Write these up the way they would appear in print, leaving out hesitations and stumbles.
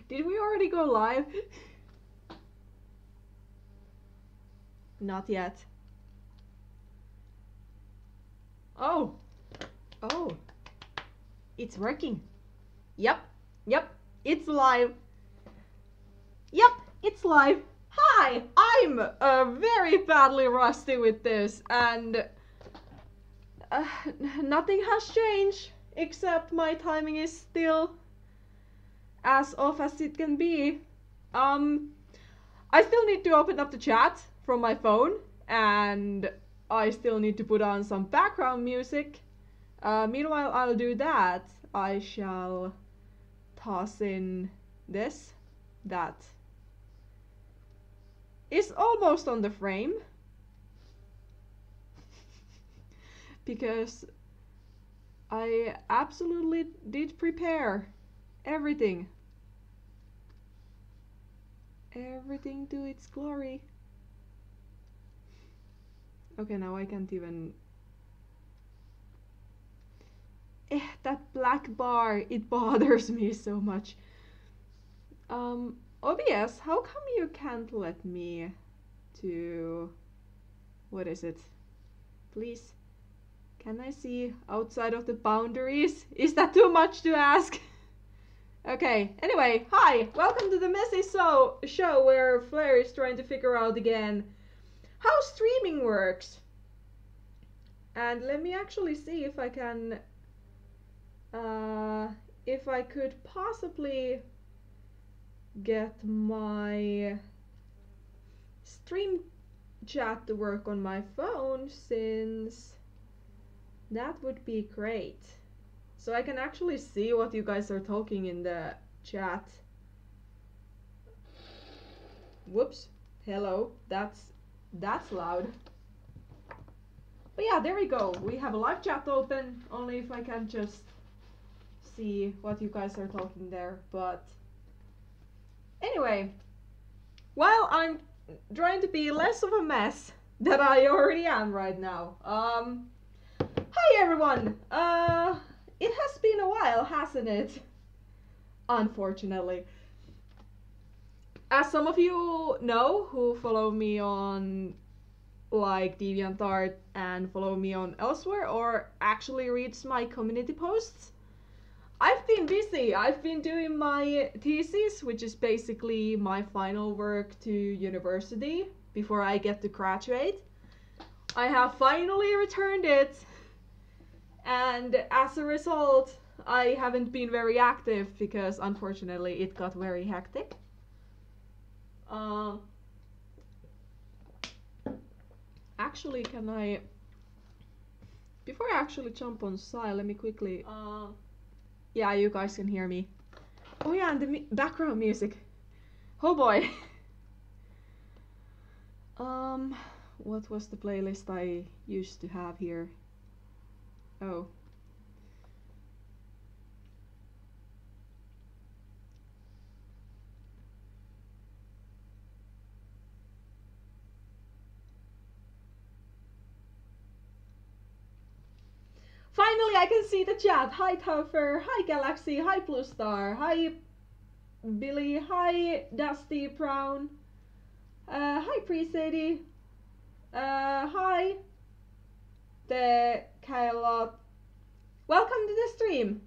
Did we already go live? Not yet. Oh. Oh. It's working. Yep. Yep. It's live. Yep. It's live. Hi. I'm very badly rusty with this, and nothing has changed except my timing is still as off as it can be. I still need to open up the chat from my phone, and I still need to put on some background music. Meanwhile, I'll do that. I shall toss in this. That is almost on the frame. Because I absolutely did prepare everything. Everything to its glory. Okay, now I can't even... that black bar, it bothers me so much. OBS, how come you can't let me to... what is it? Please, can I see outside of the boundaries? Is that too much to ask? Okay, anyway, hi! Welcome to the messy show where Flare is trying to figure out again how streaming works. And let me actually see if I can... if I could possibly get my stream chat to work on my phone, since that would be great. So I can actually see what you guys are talking in the chat. Whoops. Hello. That's loud. But yeah, there we go. We have a live chat open, only if I can just see what you guys are talking there. But anyway, while I'm trying to be less of a mess than I already am right now. Hi everyone! It has been a while, hasn't it? Unfortunately. As some of you know who follow me on like DeviantArt and follow me on elsewhere, or actually reads my community posts, I've been busy. I've been doing my thesis, which is basically my final work to university before I get to graduate. I have finally returned it, and as a result, I haven't been very active because unfortunately it got very hectic. Actually, can I... before I actually jump on SAI, let me quickly... yeah, you guys can hear me. Oh yeah, and the background music. Oh boy. What was the playlist I used to have here? Oh. Finally, I can see the chat. Hi Topher, hi Galaxy, hi Leafstar, hi Billy, hi Dusty Brown, hi Pre-Sadie, hi the Kylot. Welcome to the stream.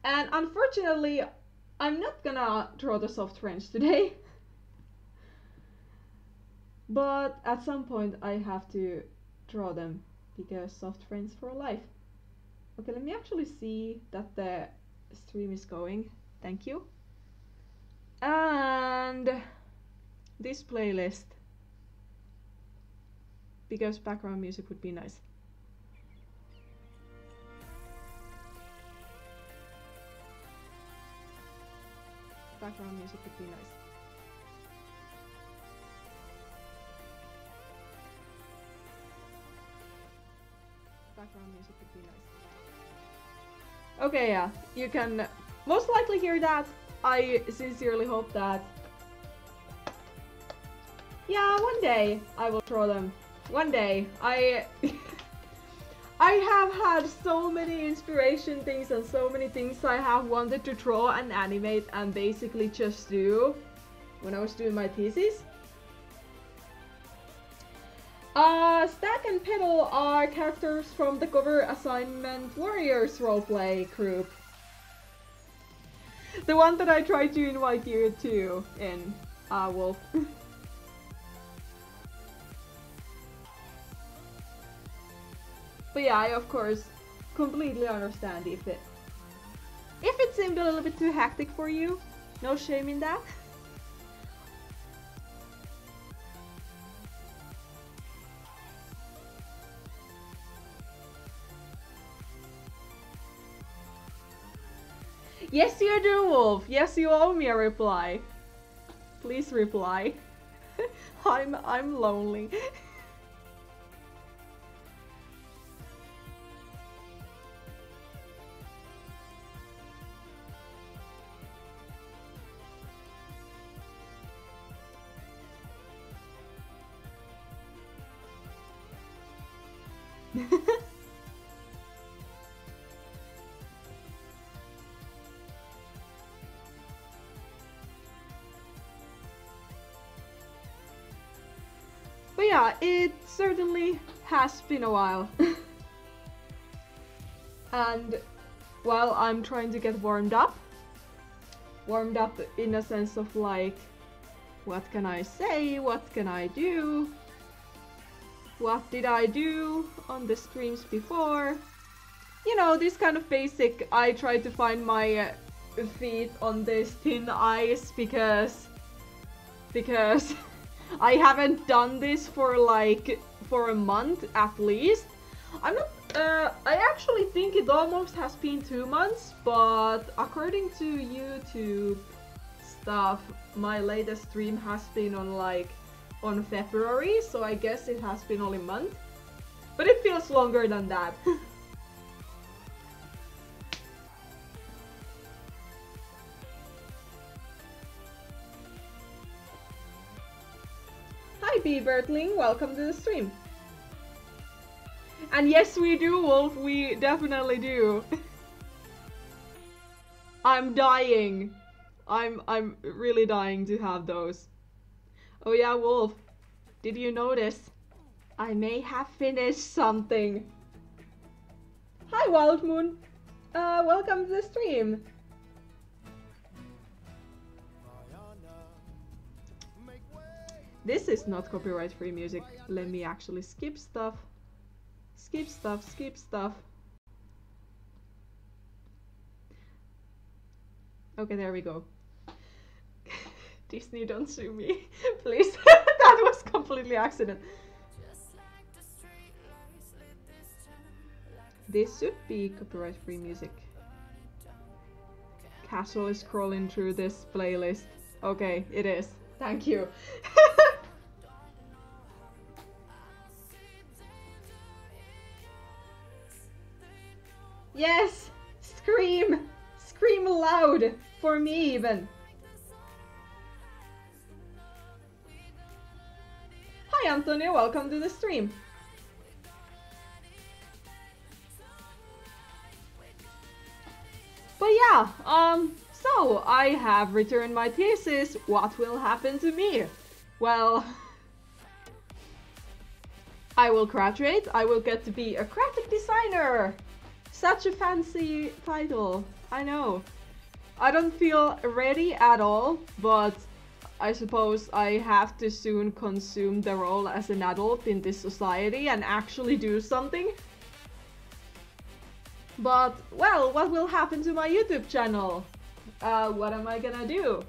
And unfortunately, I'm not gonna draw the soft friends today. But at some point I have to draw them, because soft friends for life. Okay, let me actually see that the stream is going. Thank you. And this playlist, because background music would be nice. Background music would be nice. Background music would be nice. Okay, yeah, you can most likely hear that. I sincerely hope that... yeah, one day I will draw them. One day. I have had so many inspiration things and so many things I have wanted to draw and animate and basically just do when I was doing my thesis. Stack and Pedal are characters from the Cover Assignment Warriors roleplay group. The one that I tried to invite you to in, Wolf. But yeah, I of course completely understand if it seemed a little bit too hectic for you. No shame in that. Yes, you do, Wolf. Yes, you owe me a reply. Please reply. I'm lonely. But yeah, it certainly has been a while. And while I'm trying to get warmed up in a sense of like, what can I say, what can I do, what did I do on the streams before, you know, this kind of basic. I try to find my feet on this thin ice because I haven't done this for a month at least. I'm not, I actually think it almost has been 2 months, but according to YouTube stuff, my latest stream has been on February, so I guess it has been only a month. But it feels longer than that. Hi B Bertling, welcome to the stream. And yes, we do, Wolf, we definitely do. I'm dying. I'm really dying to have those. Oh yeah, Wolf, did you notice? I may have finished something. Hi Wild Moon, welcome to the stream. This is not copyright free music. Let me actually skip stuff. Skip stuff, skip stuff. Okay, there we go. Disney, don't sue me, please. That was completely accident. This should be copyright free music. Casually scrolling through this playlist. Okay, it is. Thank you. Yes! Scream! Scream loud! For me even! Hi Antonio, welcome to the stream! But yeah, so I have returned my thesis. What will happen to me? Well, I will graduate. I will get to be a graphic designer. Such a fancy title, I know. I don't feel ready at all, but I suppose I have to soon consume the role as an adult in this society and actually do something. But, well, what will happen to my YouTube channel? What am I gonna do?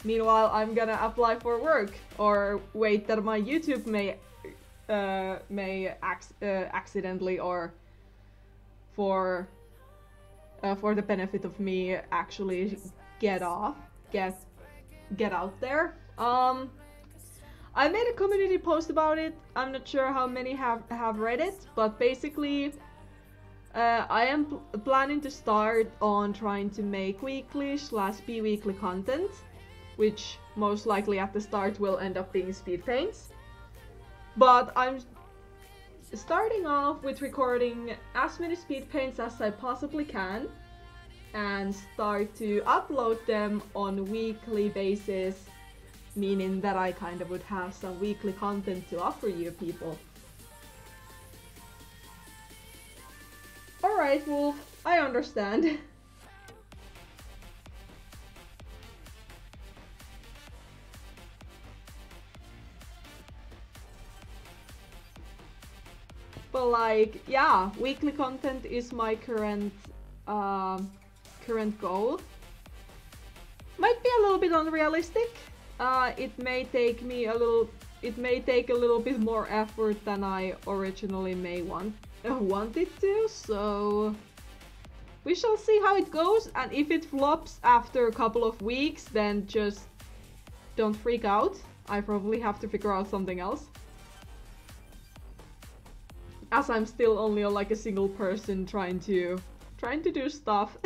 Meanwhile, I'm gonna apply for work or wait that my YouTube may accidentally or for the benefit of me actually get out there. I made a community post about it. I'm not sure how many have read it, but basically I am planning to start on trying to make weekly/bi-weekly content, which most likely at the start will end up being speed paints. But starting off with recording as many speed paints as I possibly can and start to upload them on a weekly basis, meaning that I kind of would have some weekly content to offer you people. Alright, Wolf, I understand. But like, yeah, weekly content is my current goal. Might be a little bit unrealistic. It may take a little bit more effort than I originally may wanted to, so we shall see how it goes, and if it flops after a couple of weeks, then just don't freak out. I probably have to figure out something else, as I'm still only like a single person trying to do stuff.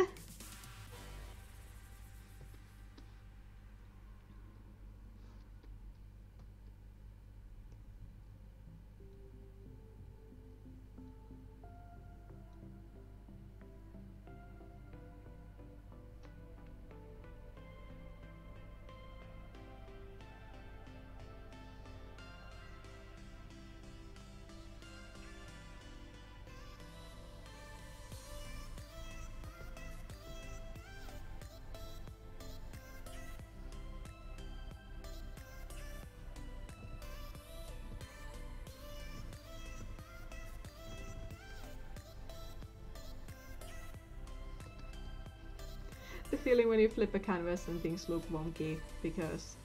The feeling when you flip a canvas and things look wonky, because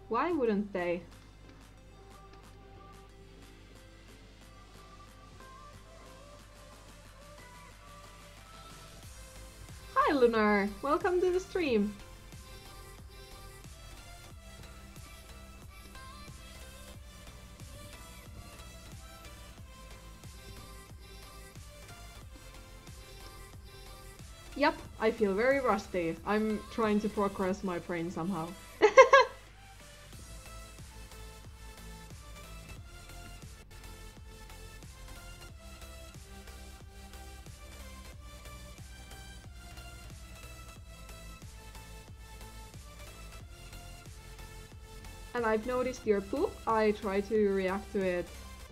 why wouldn't they? Hi Lunar, welcome to the stream. Yep, I feel very rusty. I'm trying to progress my brain somehow. And I've noticed your poop. I try to react to it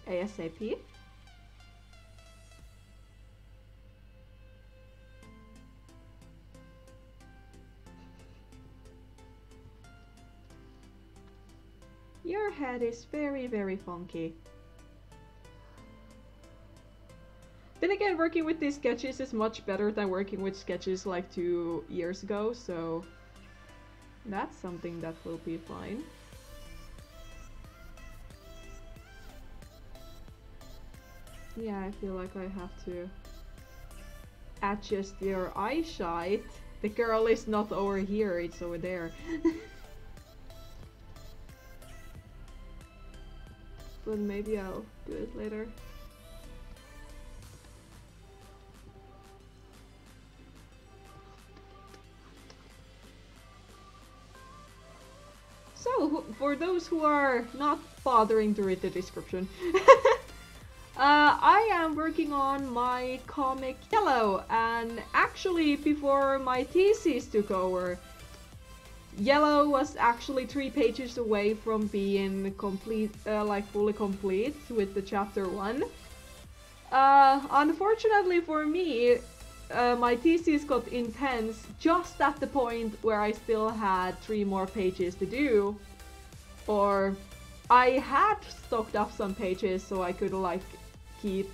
ASAP. Your head is very, very funky. Then again, working with these sketches is much better than working with sketches like 2 years ago, so that's something that will be fine. Yeah, I feel like I have to adjust your eyesight. The girl is not over here, it's over there. But maybe I'll do it later. So, for those who are not bothering to read the description, I am working on my comic Yellow, and actually before my thesis took over, Yellow was actually 3 pages away from being complete, like fully complete with the chapter 1. Unfortunately for me, my thesis got intense just at the point where I still had 3 more pages to do. Or I had stocked up some pages so I could like keep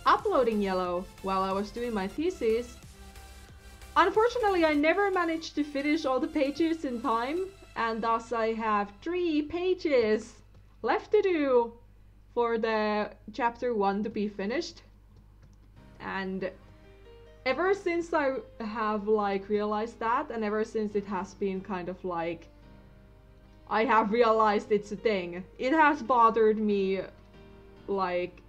uploading Yellow while I was doing my thesis. Unfortunately, I never managed to finish all the pages in time, and thus I have 3 pages left to do for the chapter 1 to be finished. And ever since I have like realized that, and ever since it has been kind of like I have realized it's a thing, it has bothered me like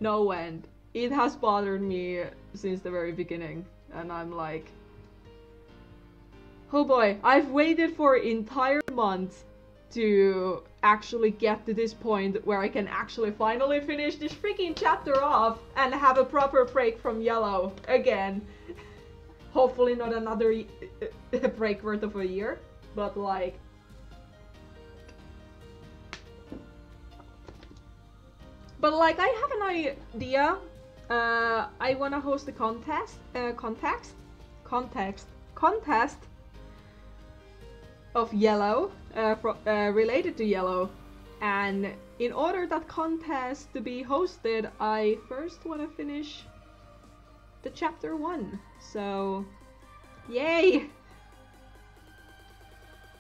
no end. It has bothered me since the very beginning, and I'm like, oh boy, I've waited for an entire month to actually get to this point where I can actually finally finish this freaking chapter off and have a proper break from yellow again. Hopefully not another break worth of a year, but like... But like, I have an idea. I wanna host a contest of yellow, related to yellow. And in order that contest to be hosted, I first wanna finish the chapter 1. So, yay!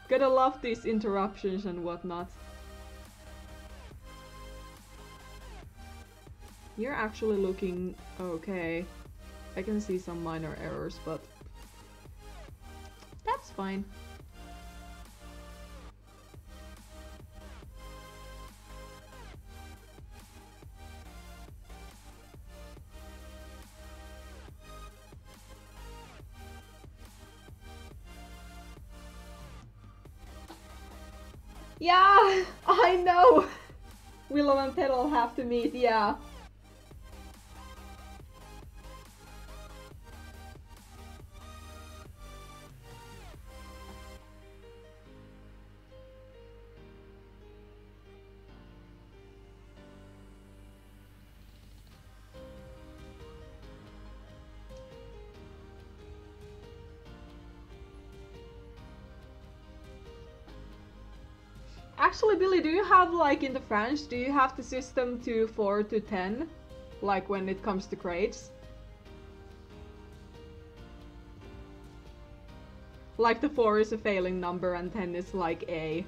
Gotta love these interruptions and whatnot. You're actually looking okay. I can see some minor errors, but that's fine. Yeah, I know! Willow and Petal have to meet, yeah. Actually, Billy, do you have, like, in the French, do you have the system to 4 to 10? Like, when it comes to grades? Like, the 4 is a failing number and 10 is, like, A.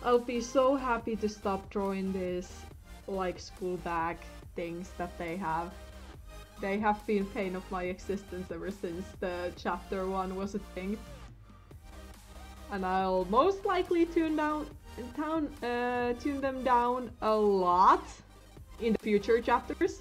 I'll be so happy to stop drawing these, like, school bag things that they have. They have been pain of my existence ever since the chapter 1 was a thing. And I'll most likely tune them down a lot in the future chapters.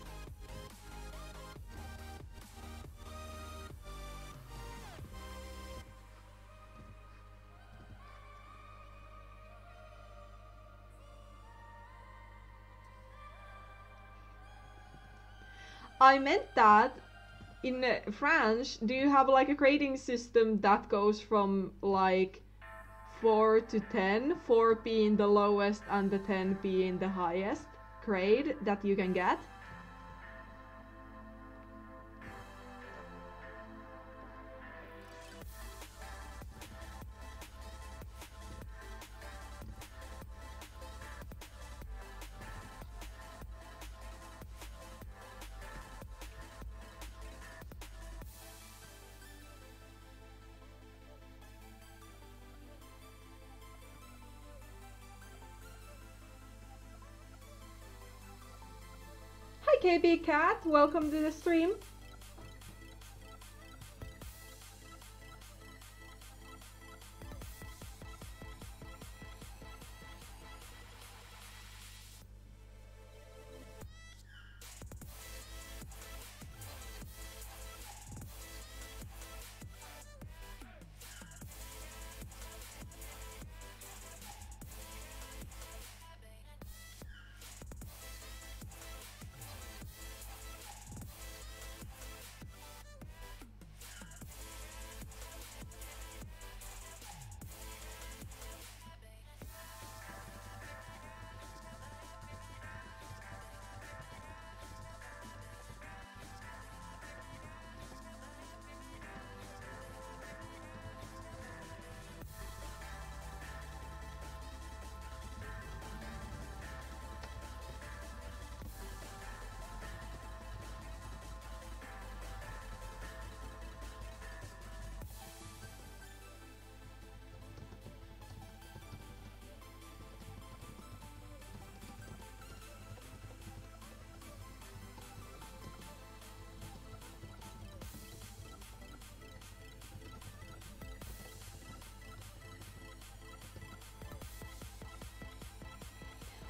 I meant that in French, do you have like a grading system that goes from like 4 to 10, 4 being the lowest and the 10 being the highest grade that you can get? KB Cat, welcome to the stream.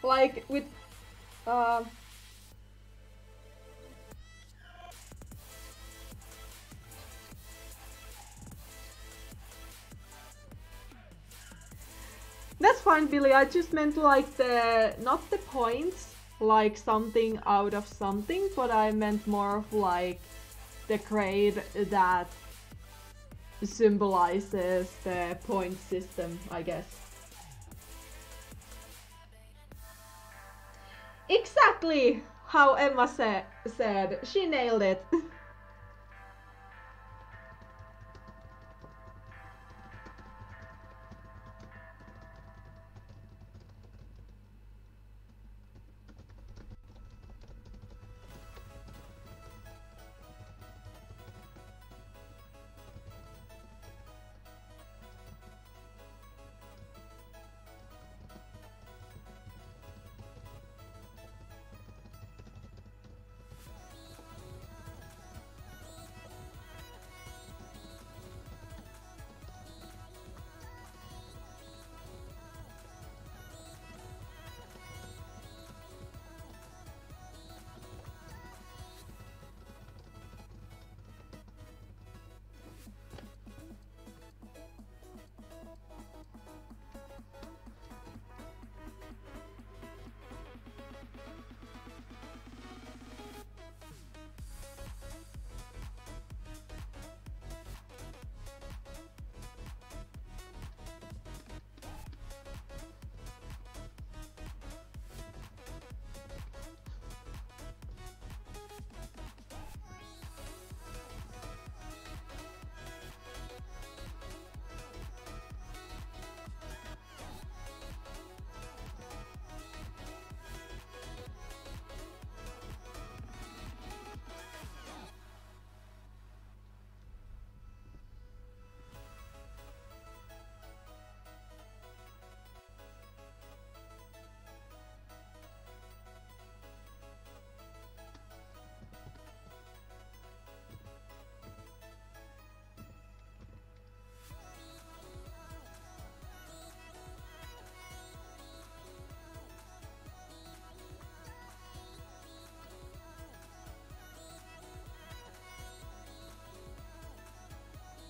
like with that's fine, Billy. I just meant like the not the points, like something out of something, but I meant more of like the grade that symbolizes the point system, I guess. Exactly how Emma said. She nailed it.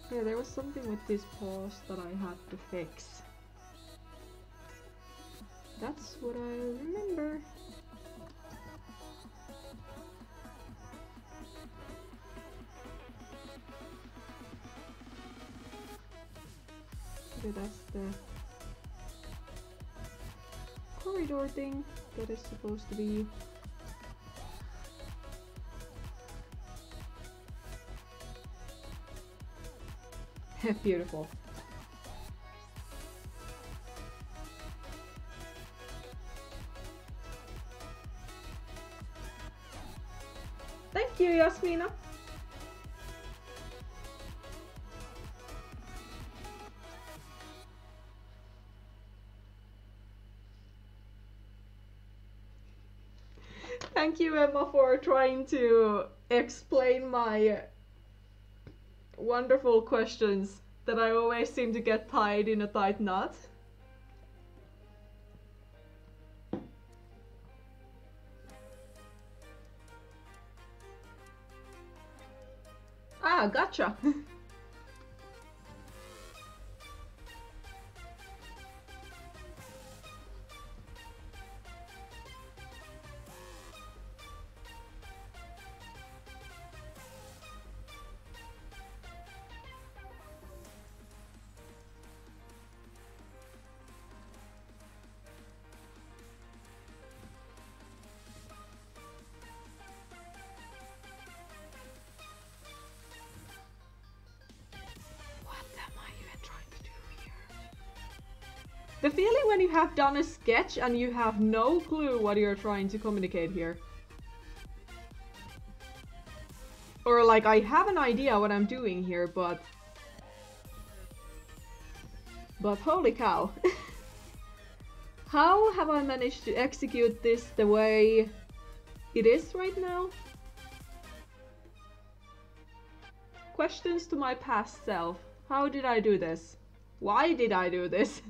Yeah, there was something with this pause that I had to fix. That's what I remember. Okay, that's the corridor thing that is supposed to be. Beautiful. Thank you, Yasmina. Thank you, Emma, for trying to explain my wonderful questions that I always seem to get tied in a tight knot. Ah, gotcha. The feeling when you have done a sketch and you have no clue what you're trying to communicate here. Or like, I have an idea what I'm doing here, but holy cow. How have I managed to execute this the way it is right now? Questions to my past self. How did I do this? Why did I do this?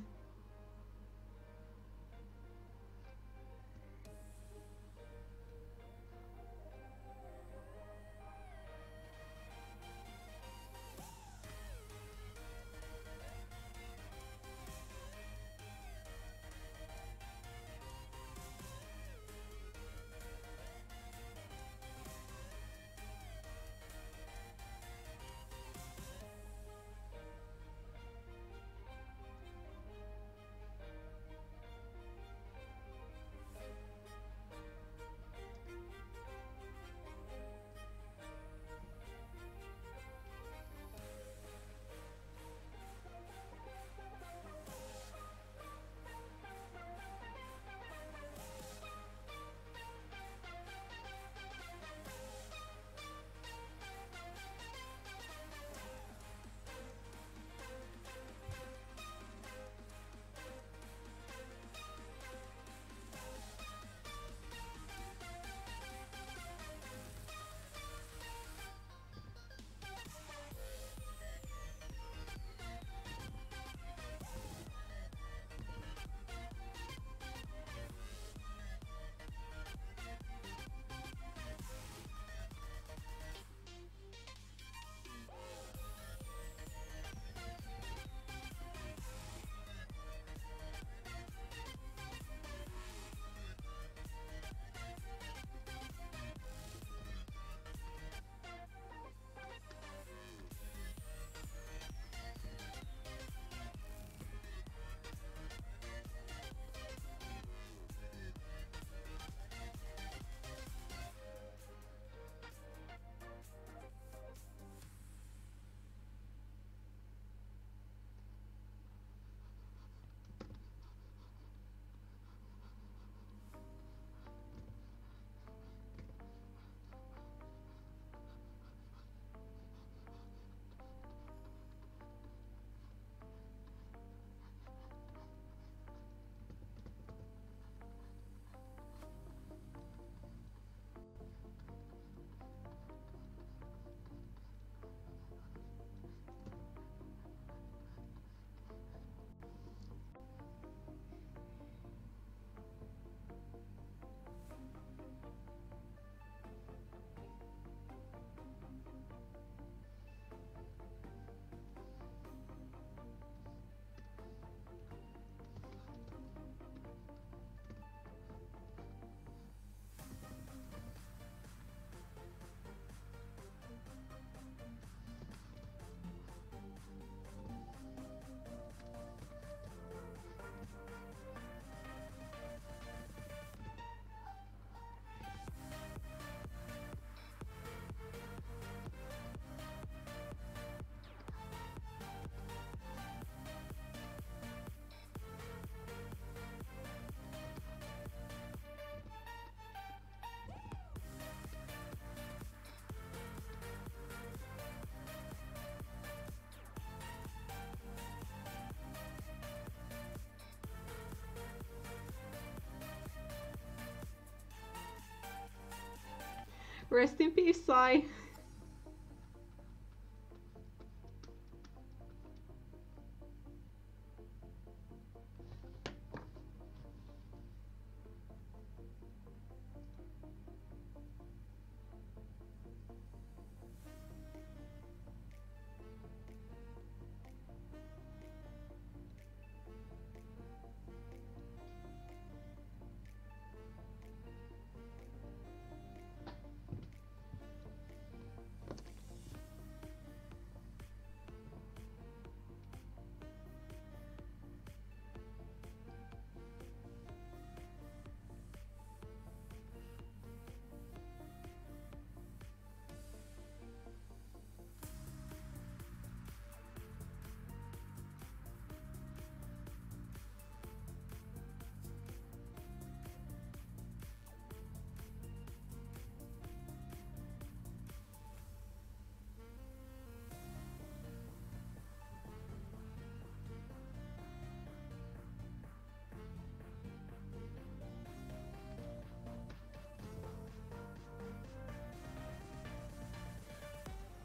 Rest in peace, Sai.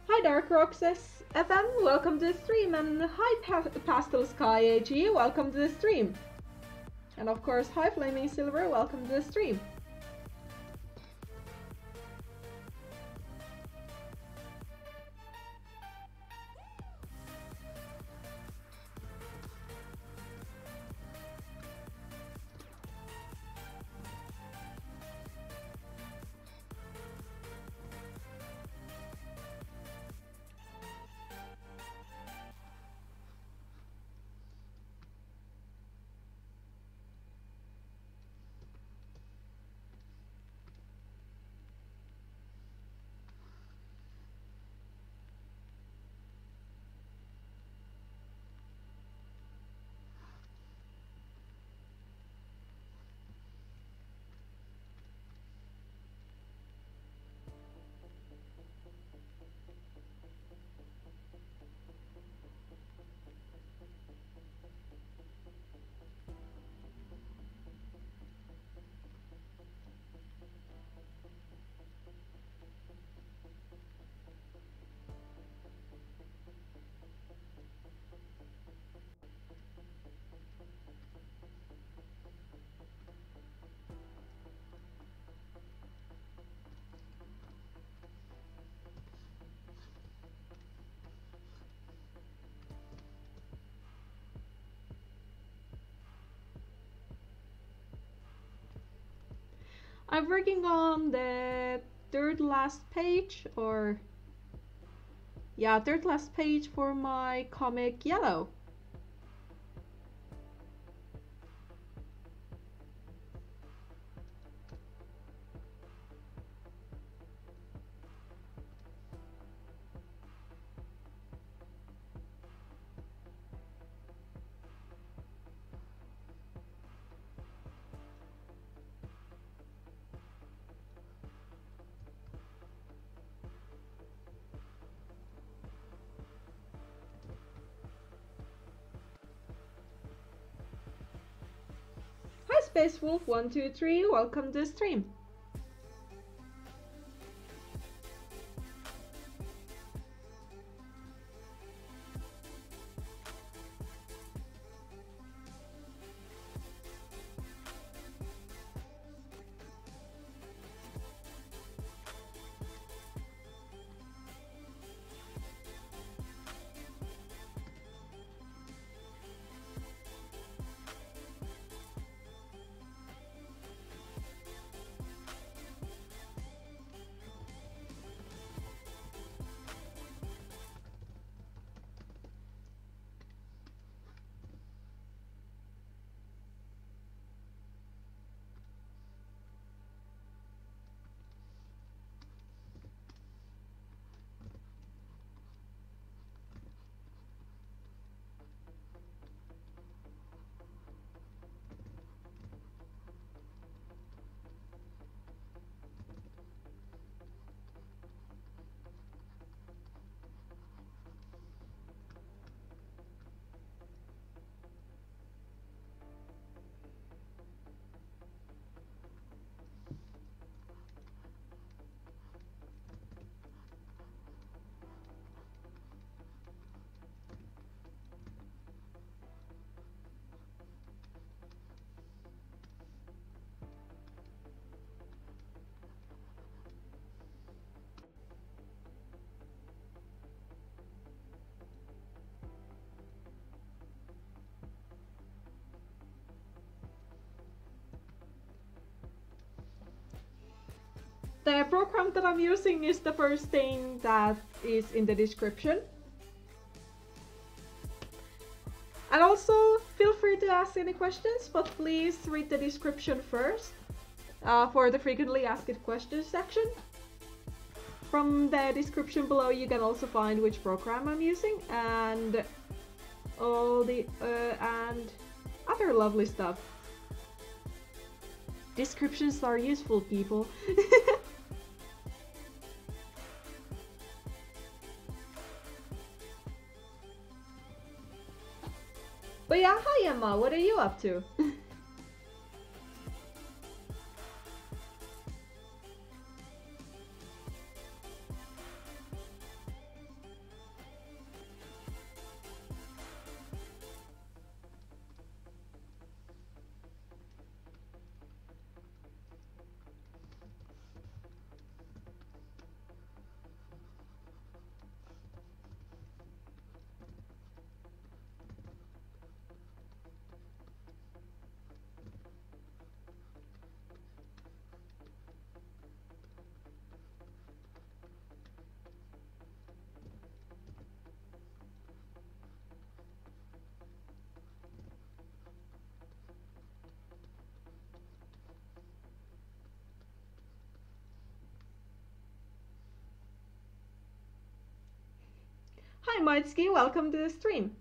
Hi Dark Roxas FM, welcome to the stream, and hi Pastel Sky AG, welcome to the stream. And of course, hi Flaming Silver, welcome to the stream. I'm working on the third last page, or yeah, third last page for my comic Yellow. Hi Space Wolf 123, welcome to the stream. The program that I'm using is the first thing that is in the description. And also, feel free to ask any questions, but please read the description first for the frequently asked questions section. From the description below, you can also find which program I'm using and all the and other lovely stuff. Descriptions are useful, people. But yeah, hi Emma, what are you up to? Hi Mitski, welcome to the stream.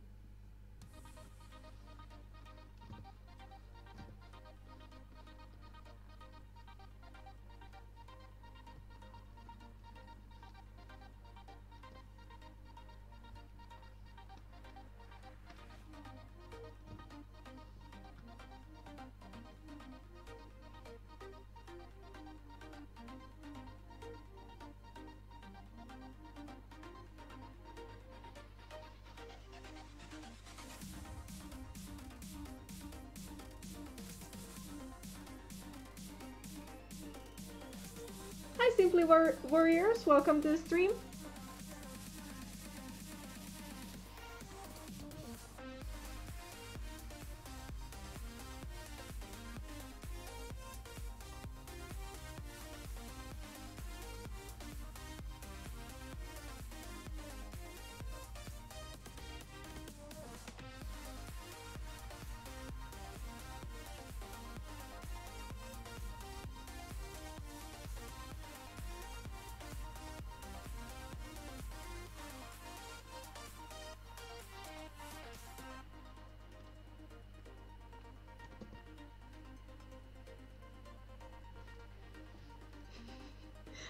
Hi Simply Warriors, welcome to the stream.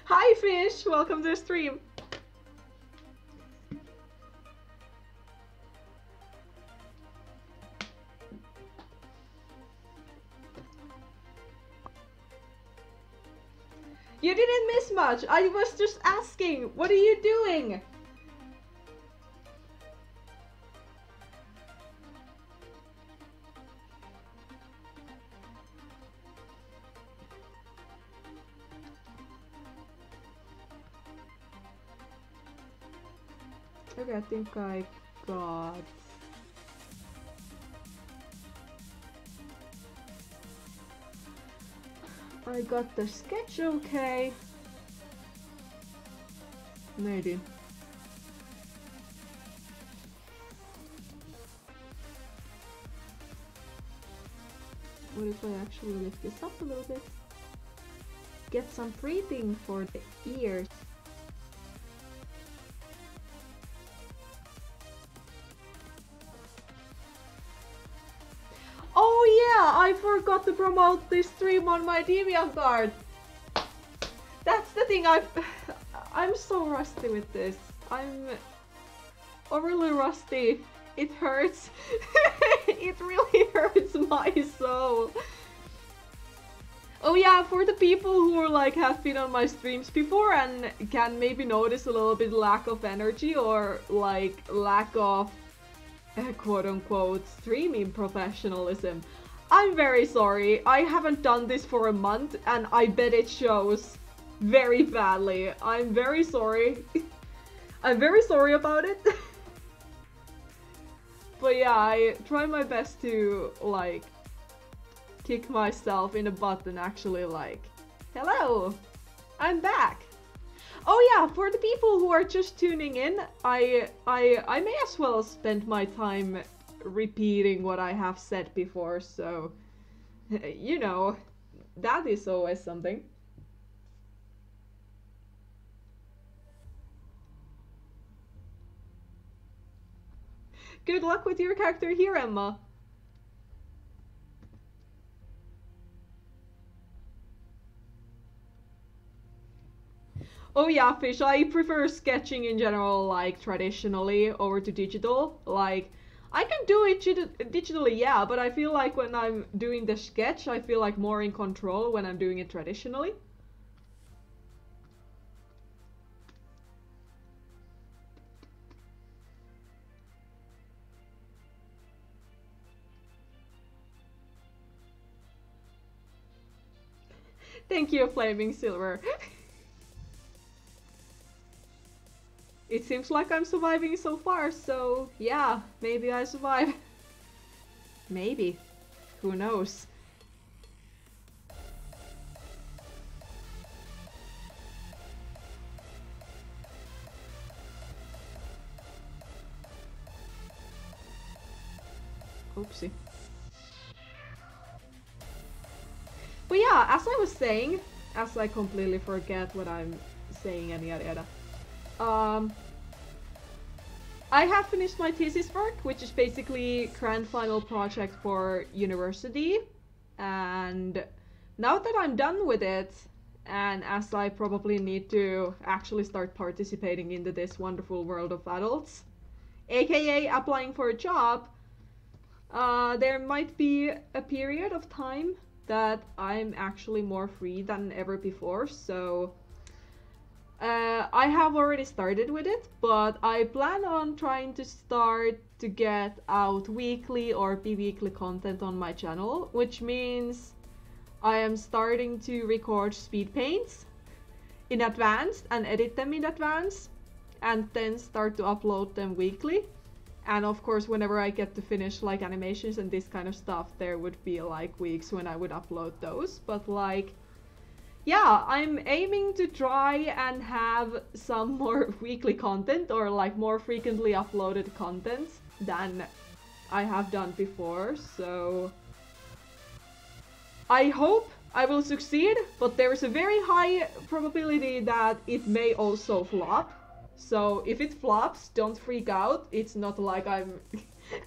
Hi Fish, welcome to the stream. You didn't miss much. I was just asking, what are you doing? Okay, I think I got... I got the sketch okay. Maybe. What if I actually lift this up a little bit? Get some breathing for the ears. Oh yeah, I forgot to promote this stream on my DeviantArt. That's the thing, I'm so rusty with this. I'm overly rusty. It hurts. It really hurts my soul. Oh yeah, for the people who like have been on my streams before and can maybe notice a little bit lack of energy or like lack of quote-unquote streaming professionalism. I'm very sorry. I haven't done this for a month and I bet it shows very badly. I'm very sorry. I'm very sorry about it. But yeah, I try my best to like kick myself in the butt and actually like, hello! I'm back. Oh yeah, for the people who are just tuning in, I may as well spend my time repeating what I have said before, so you know, that is always something. Good luck with your character here, Emma. Oh yeah, Fish, I prefer sketching in general, like, traditionally over to digital. Like, I can do it digitally, yeah, but I feel like when I'm doing the sketch, I feel like more in control when I'm doing it traditionally. Thank you, Flaming Silver. It seems like I'm surviving so far, so yeah, maybe I survive. Maybe. Who knows? Oopsie. But yeah, as I was saying, as I completely forget what I'm saying and yada yada. I have finished my thesis work, which is basically grand final project for university. And now that I'm done with it, and as I probably need to actually start participating into this wonderful world of adults, aka applying for a job, there might be a period of time that I'm actually more free than ever before, so I have already started with it, but I plan on trying to start to get out weekly or bi-weekly content on my channel, which means I am starting to record speed paints in advance and edit them in advance, and then start to upload them weekly. And of course, whenever I get to finish like animations and this kind of stuff, there would be like weeks when I would upload those, but like, yeah, I'm aiming to try and have some more weekly content or like more frequently uploaded content than I have done before, so I hope I will succeed, but there is a very high probability that it may also flop. So if it flops, don't freak out. It's not like I'm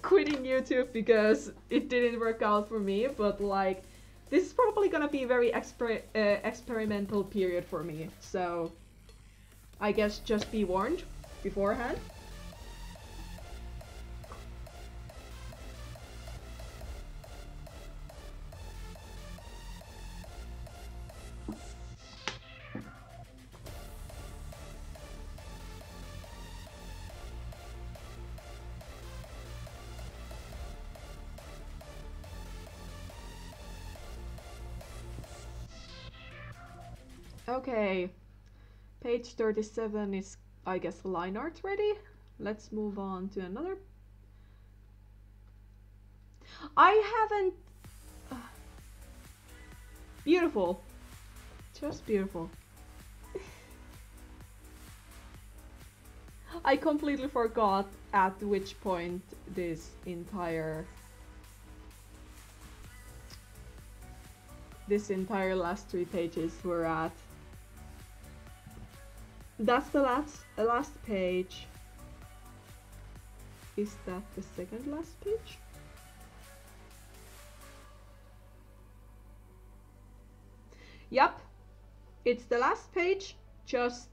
quitting YouTube because it didn't work out for me, but like, this is probably gonna be a very experimental period for me, so I guess just be warned beforehand. Okay, page 37 is, I guess, line art ready. Let's move on to another. I haven't... Beautiful. Just beautiful. I completely forgot at which point this entire last 3 pages were at. That's the last page. Is that the second last page? Yep, it's the last page, just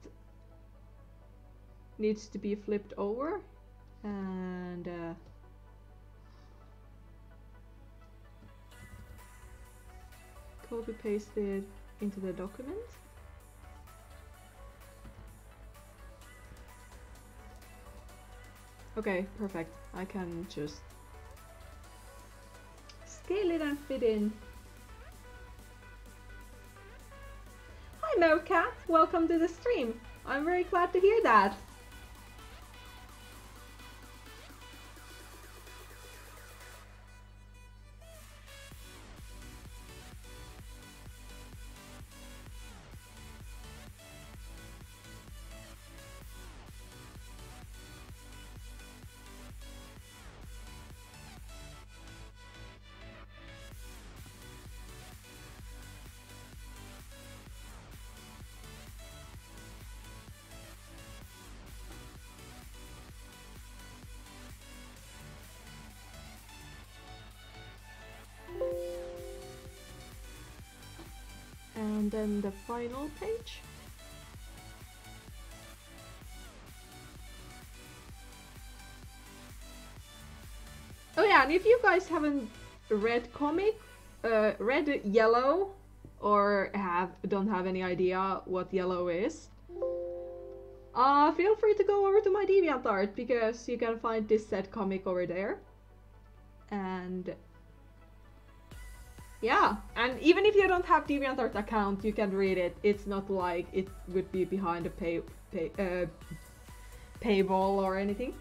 needs to be flipped over and copy pasted into the document. Okay, perfect. I can just scale it and fit in. Hi Meowcat, welcome to the stream. I'm very glad to hear that. And then the final page. Oh yeah, and if you guys haven't read read Yellow, or don't have any idea what Yellow is, feel free to go over to my DeviantArt, because you can find this said comic over there. And yeah, and even if you don't have DeviantArt account, you can read it. It's not like it would be behind a paywall or anything.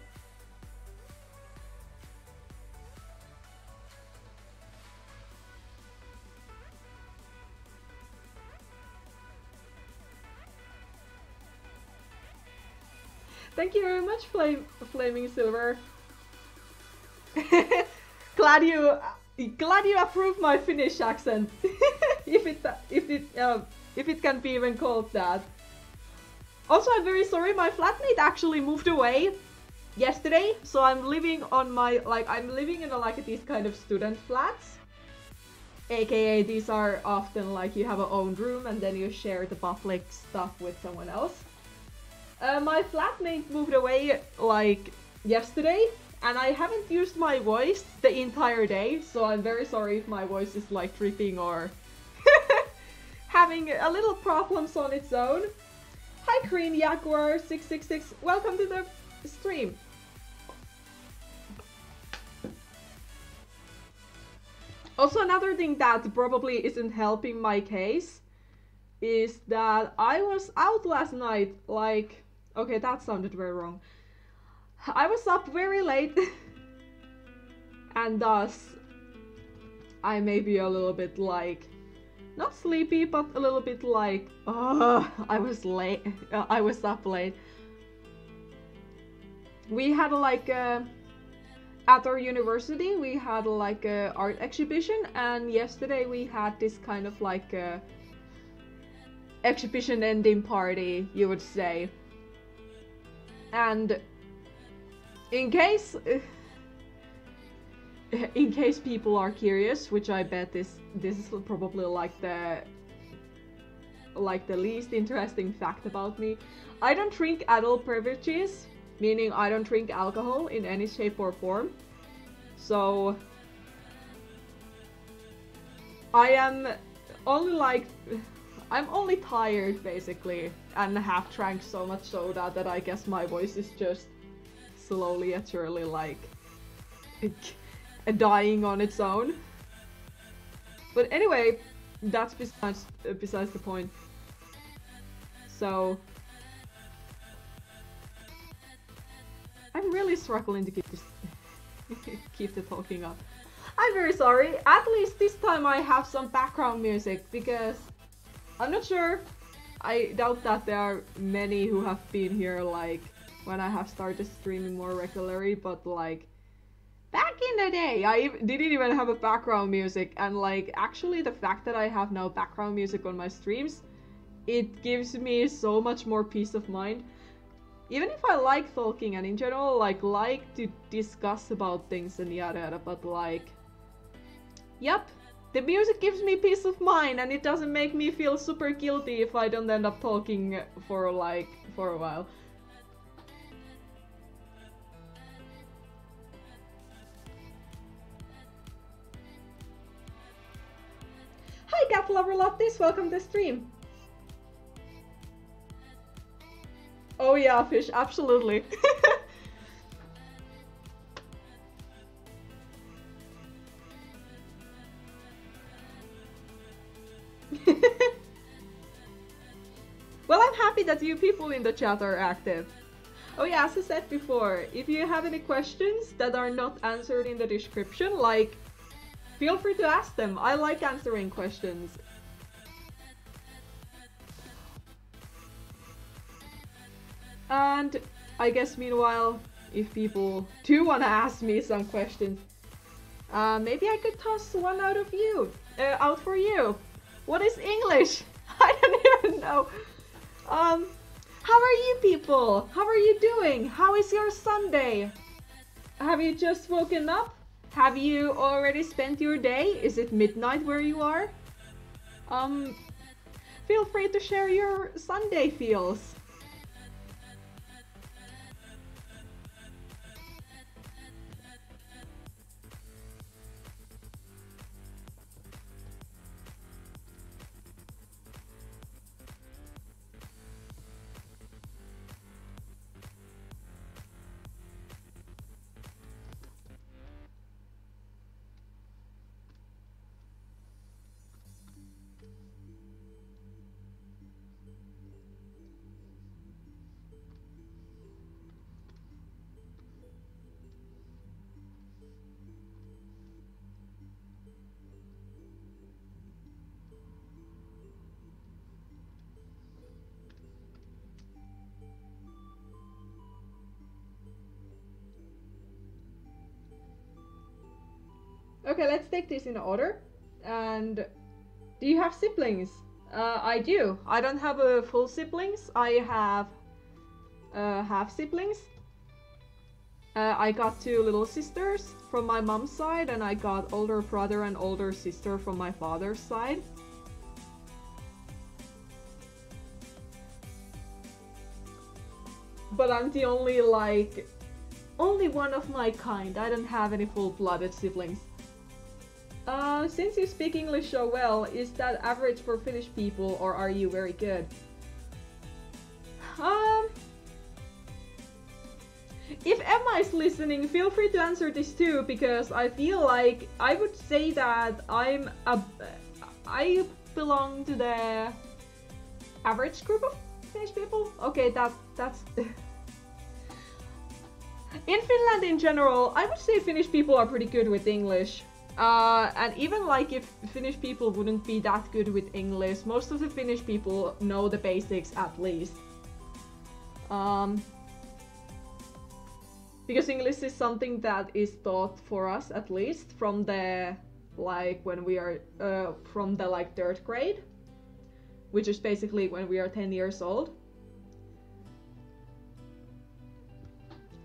Thank you very much, Flaming Silver. glad you approved my Finnish accent, if it can be even called that. Also, I'm very sorry, my flatmate actually moved away yesterday, so I'm living on my I'm living in these kind of student flats, aka these are often like you have a own room and then you share the public stuff with someone else. My flatmate moved away yesterday, and I haven't used my voice the entire day, so I'm very sorry if my voice is tripping or having a little problems on its own. Hi Green Jaguar 666, welcome to the stream. Also, another thing that probably isn't helping my case is that I was out last night, okay, that sounded very wrong. I was up very late, and thus I may be a little bit not sleepy, but a little bit I was late. I was up late. We had at our university we had a art exhibition, and yesterday we had this kind of exhibition ending party, you would say. And in case people are curious, which I bet this is probably the least interesting fact about me, I don't drink adult beverages, meaning I don't drink alcohol in any shape or form. So I am only I'm only tired basically, and have drank so much soda that I guess my voice is just slowly and surely dying on its own. But anyway, that's besides the point. So I'm really struggling to keep the talking up. I'm very sorry. At least this time I have some background music, because I'm not sure. I doubt that there are many who have been here when I have started streaming more regularly, but back in the day I didn't even have a background music, and actually the fact that I have now background music on my streams, it gives me so much more peace of mind. Even if I like talking and in general like to discuss about things and yada yada, but yep, the music gives me peace of mind, and it doesn't make me feel super guilty if I don't end up talking for a while. Hi Cat Lover Lattes, welcome to the stream. Oh yeah, Fish, absolutely. Well, I'm happy that you people in the chat are active. Oh yeah, as I said before, if you have any questions that are not answered in the description, feel free to ask them. I like answering questions. And I guess meanwhile, if people do want to ask me some questions, maybe I could toss one out for you. What is English? I don't even know. How are you people? How are you doing? How is your Sunday? Have you just woken up? Have you already spent your day? Is it midnight where you are? Feel free to share your Sunday feels. Okay, let's take this in order. And do you have siblings? I do. I don't have full siblings. I have half siblings. I got 2 little sisters from my mom's side, and I got older brother and older sister from my father's side. But I'm the only one of my kind. I don't have any full-blooded siblings. Since you speak English so well, is that average for Finnish people, or are you very good? If Emma is listening, feel free to answer this too, because I feel like I would say that I belong to the average group of Finnish people. Okay, that's in Finland in general, I would say Finnish people are pretty good with English. And even like if Finnish people wouldn't be that good with English, most of the Finnish people know the basics at least. Because English is something that is taught for us at least from the when we are from the 3rd grade, which is basically when we are 10 years old.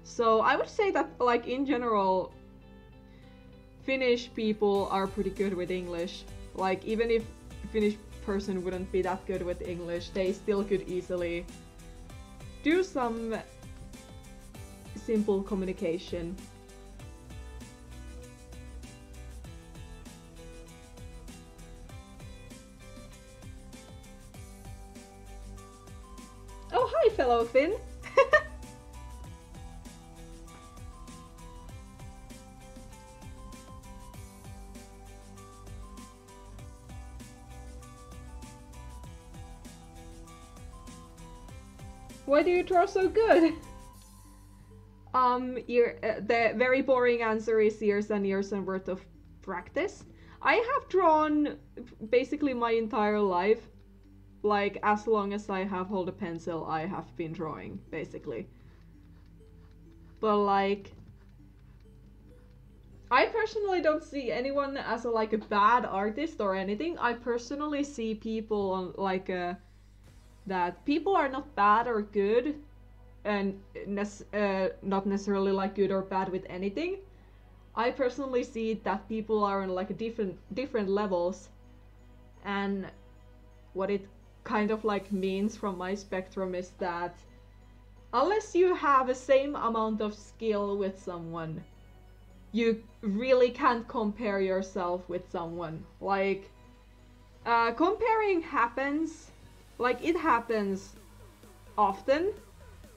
So I would say that in general, Finnish people are pretty good with English. Even if a Finnish person wouldn't be that good with English, they still could easily do some simple communication. Oh, hi, fellow Finn! Why do you draw so good? The very boring answer is years and years and worth of practice. I have drawn basically my entire life. As long as I have held a pencil, I have been drawing, basically. But I personally don't see anyone as a bad artist or anything. I personally see people on that people are not bad or good, and not necessarily good or bad with anything. I personally see that people are on different levels, and what it kind of means from my spectrum is that unless you have the same amount of skill with someone, you really can't compare yourself with someone. Comparing happens. It happens often,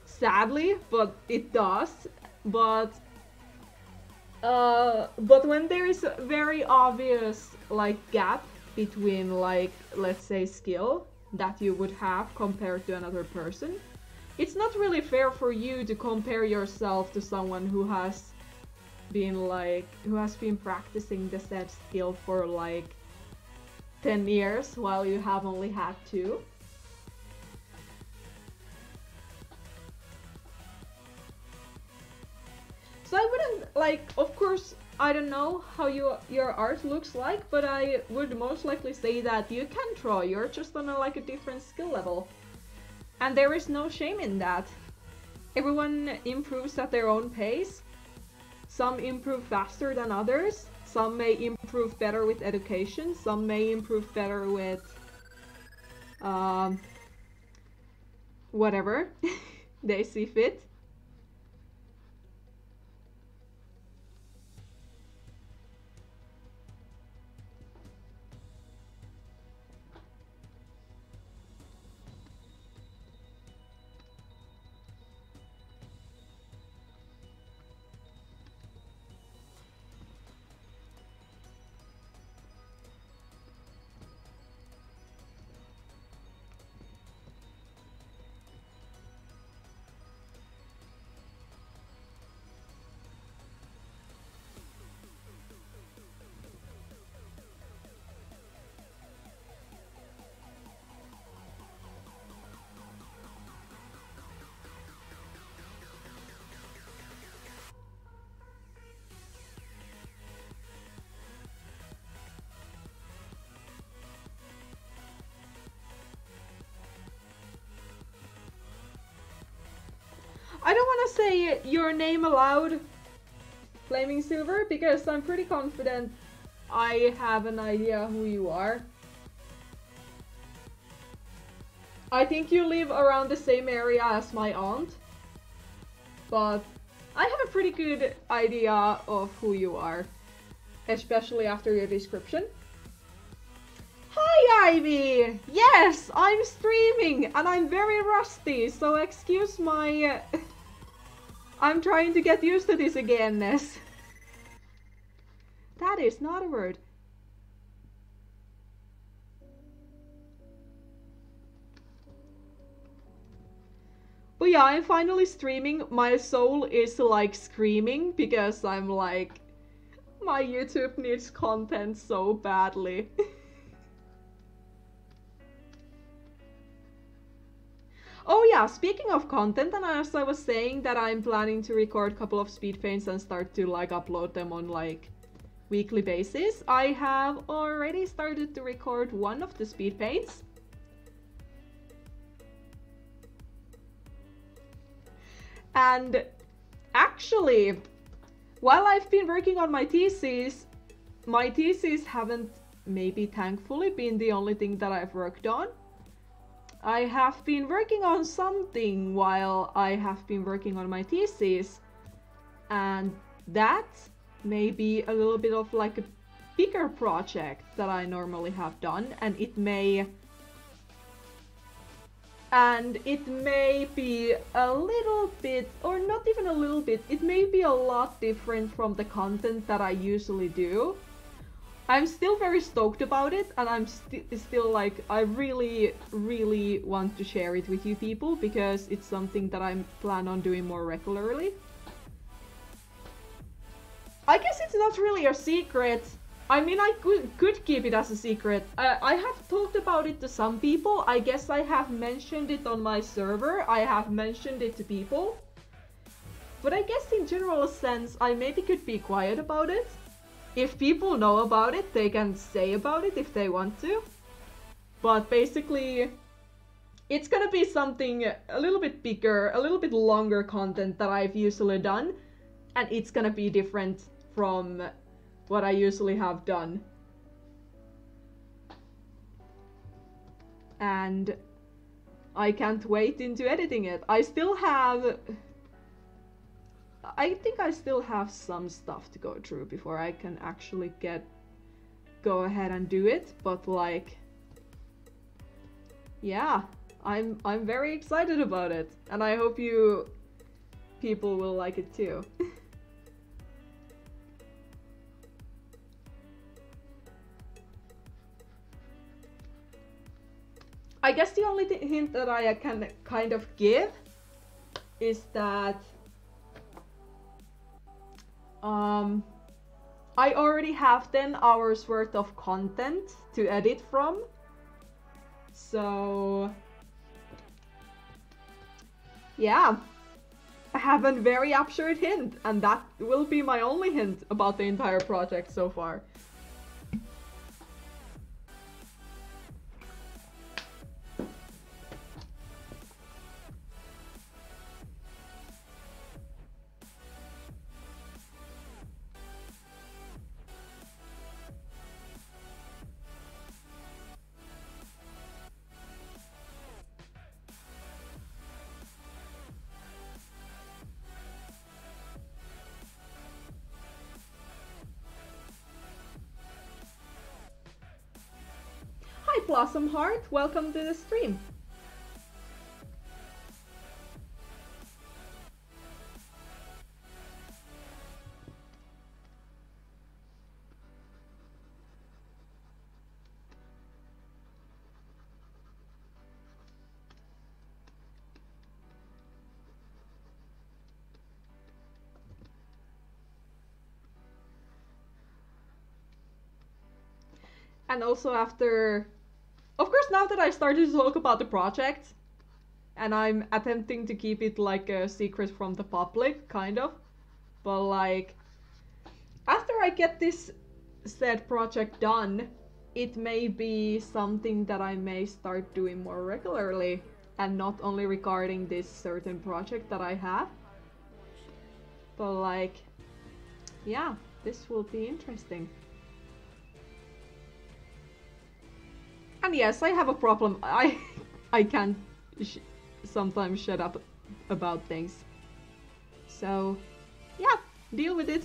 sadly, but it does. But when there is a very obvious gap between let's say skill that you would have compared to another person, it's not really fair for you to compare yourself to someone who has been practicing the said skill for 10 years while you have only had 2. So I wouldn't of course, I don't know how your art looks like, but I would most likely say that you can draw. You're just on a different skill level. And there is no shame in that. Everyone improves at their own pace. Some improve faster than others. Some may improve better with education. Some may improve better with Um, whatever they see fit. I don't want to say your name aloud, Flaming Silver, because I'm pretty confident I have an idea who you are. I think you live around the same area as my aunt, but I have a pretty good idea of who you are, especially after your description. Hi, Ivy! Yes, I'm streaming and I'm very rusty, so excuse my... I'm trying to get used to this again-ness. That is not a word. But yeah, I'm finally streaming. My soul is like screaming because I'm like, my YouTube needs content so badly. Oh yeah, speaking of content, and as I was saying that I'm planning to record a couple of speed paints and start to like upload them on like weekly basis, I have already started to record one of the speed paints. And actually, while I've been working on my thesis haven't, maybe thankfully, been the only thing that I've worked on. I have been working on something while I have been working on my thesis, and that may be a little bit of like a bigger project that I normally have done, and it may be a little bit, or not even a little bit, it may be a lot different from the content that I usually do. I'm still very stoked about it, and I'm still like, I really, really want to share it with you people, because it's something that I plan on doing more regularly. I guess it's not really a secret. I mean, I could keep it as a secret. I have talked about it to some people. I guess I have mentioned it on my server. I have mentioned it to people. But I guess in general sense, I maybe could be quiet about it. If people know about it, they can say about it if they want to. But basically, it's gonna be something a little bit bigger, a little bit longer content that I've usually done. And it's gonna be different from what I usually have done. And I can't wait into editing it. I think I still have some stuff to go through before I can actually go ahead and do it, but like, yeah, I'm very excited about it, and I hope you people will like it too. I guess the only hint that I can kind of give is that I already have 10 hours worth of content to edit from. So yeah, I have a very absurd hint, and that will be my only hint about the entire project so far. Blossom Heart, welcome to the stream. And also after, of course, now that I started to talk about the project, and I'm attempting to keep it like a secret from the public, kind of, but like, after I get this said project done, it may be something that I may start doing more regularly, and not only regarding this certain project that I have, but like, yeah, this will be interesting. And yes, I have a problem. I can't sometimes shut up about things. So, yeah, deal with it.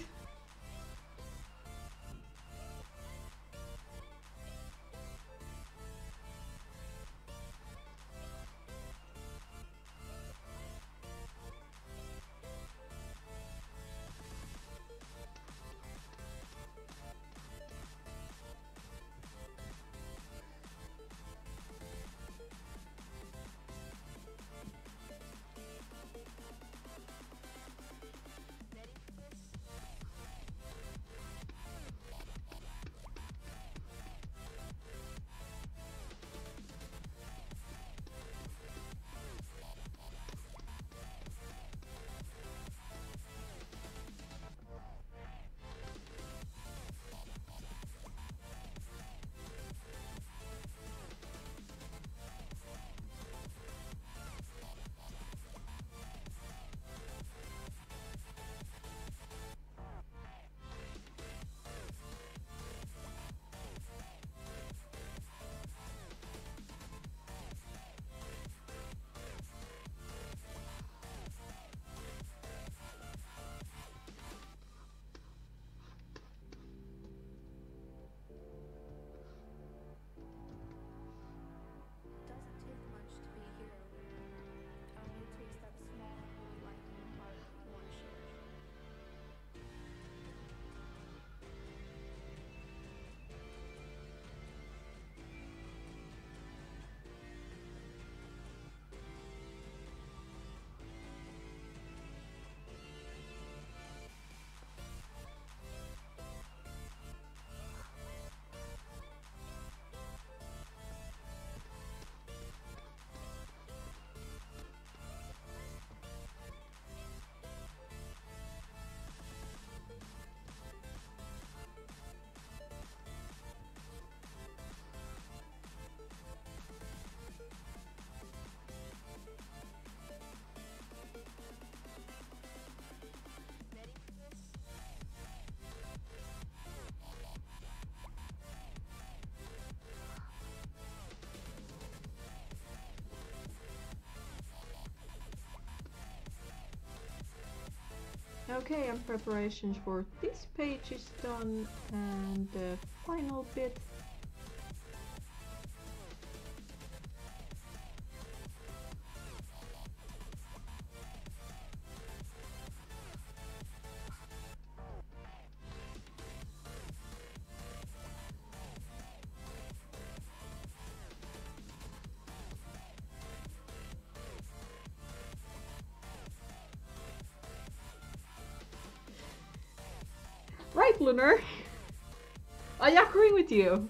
Okay, and preparations for this page is done, and the final bit. Right, Lunar. I agree with you.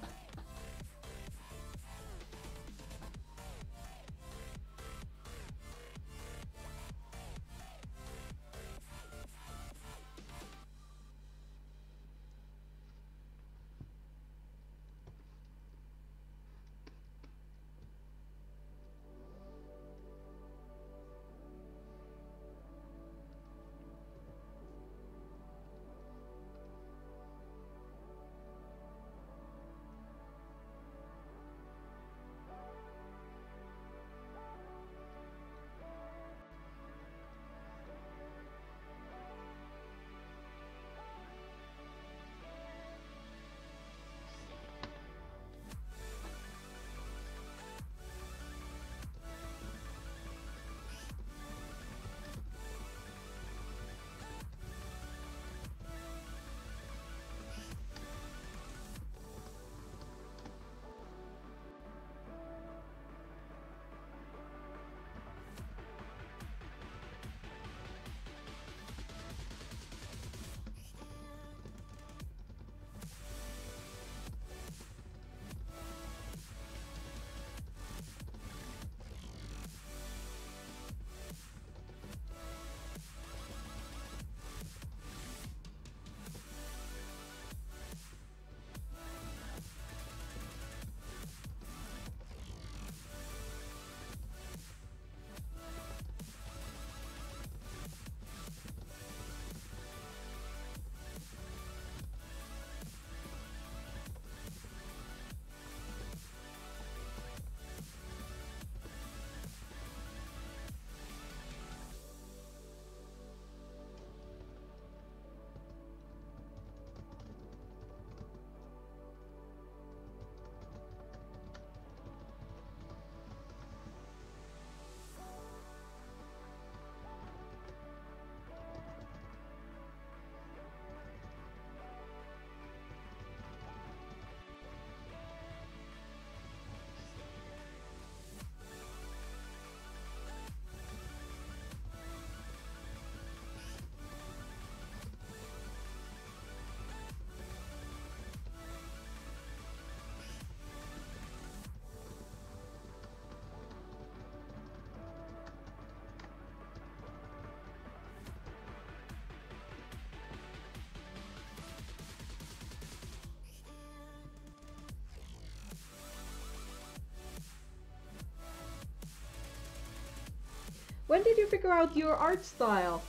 When did you figure out your art style?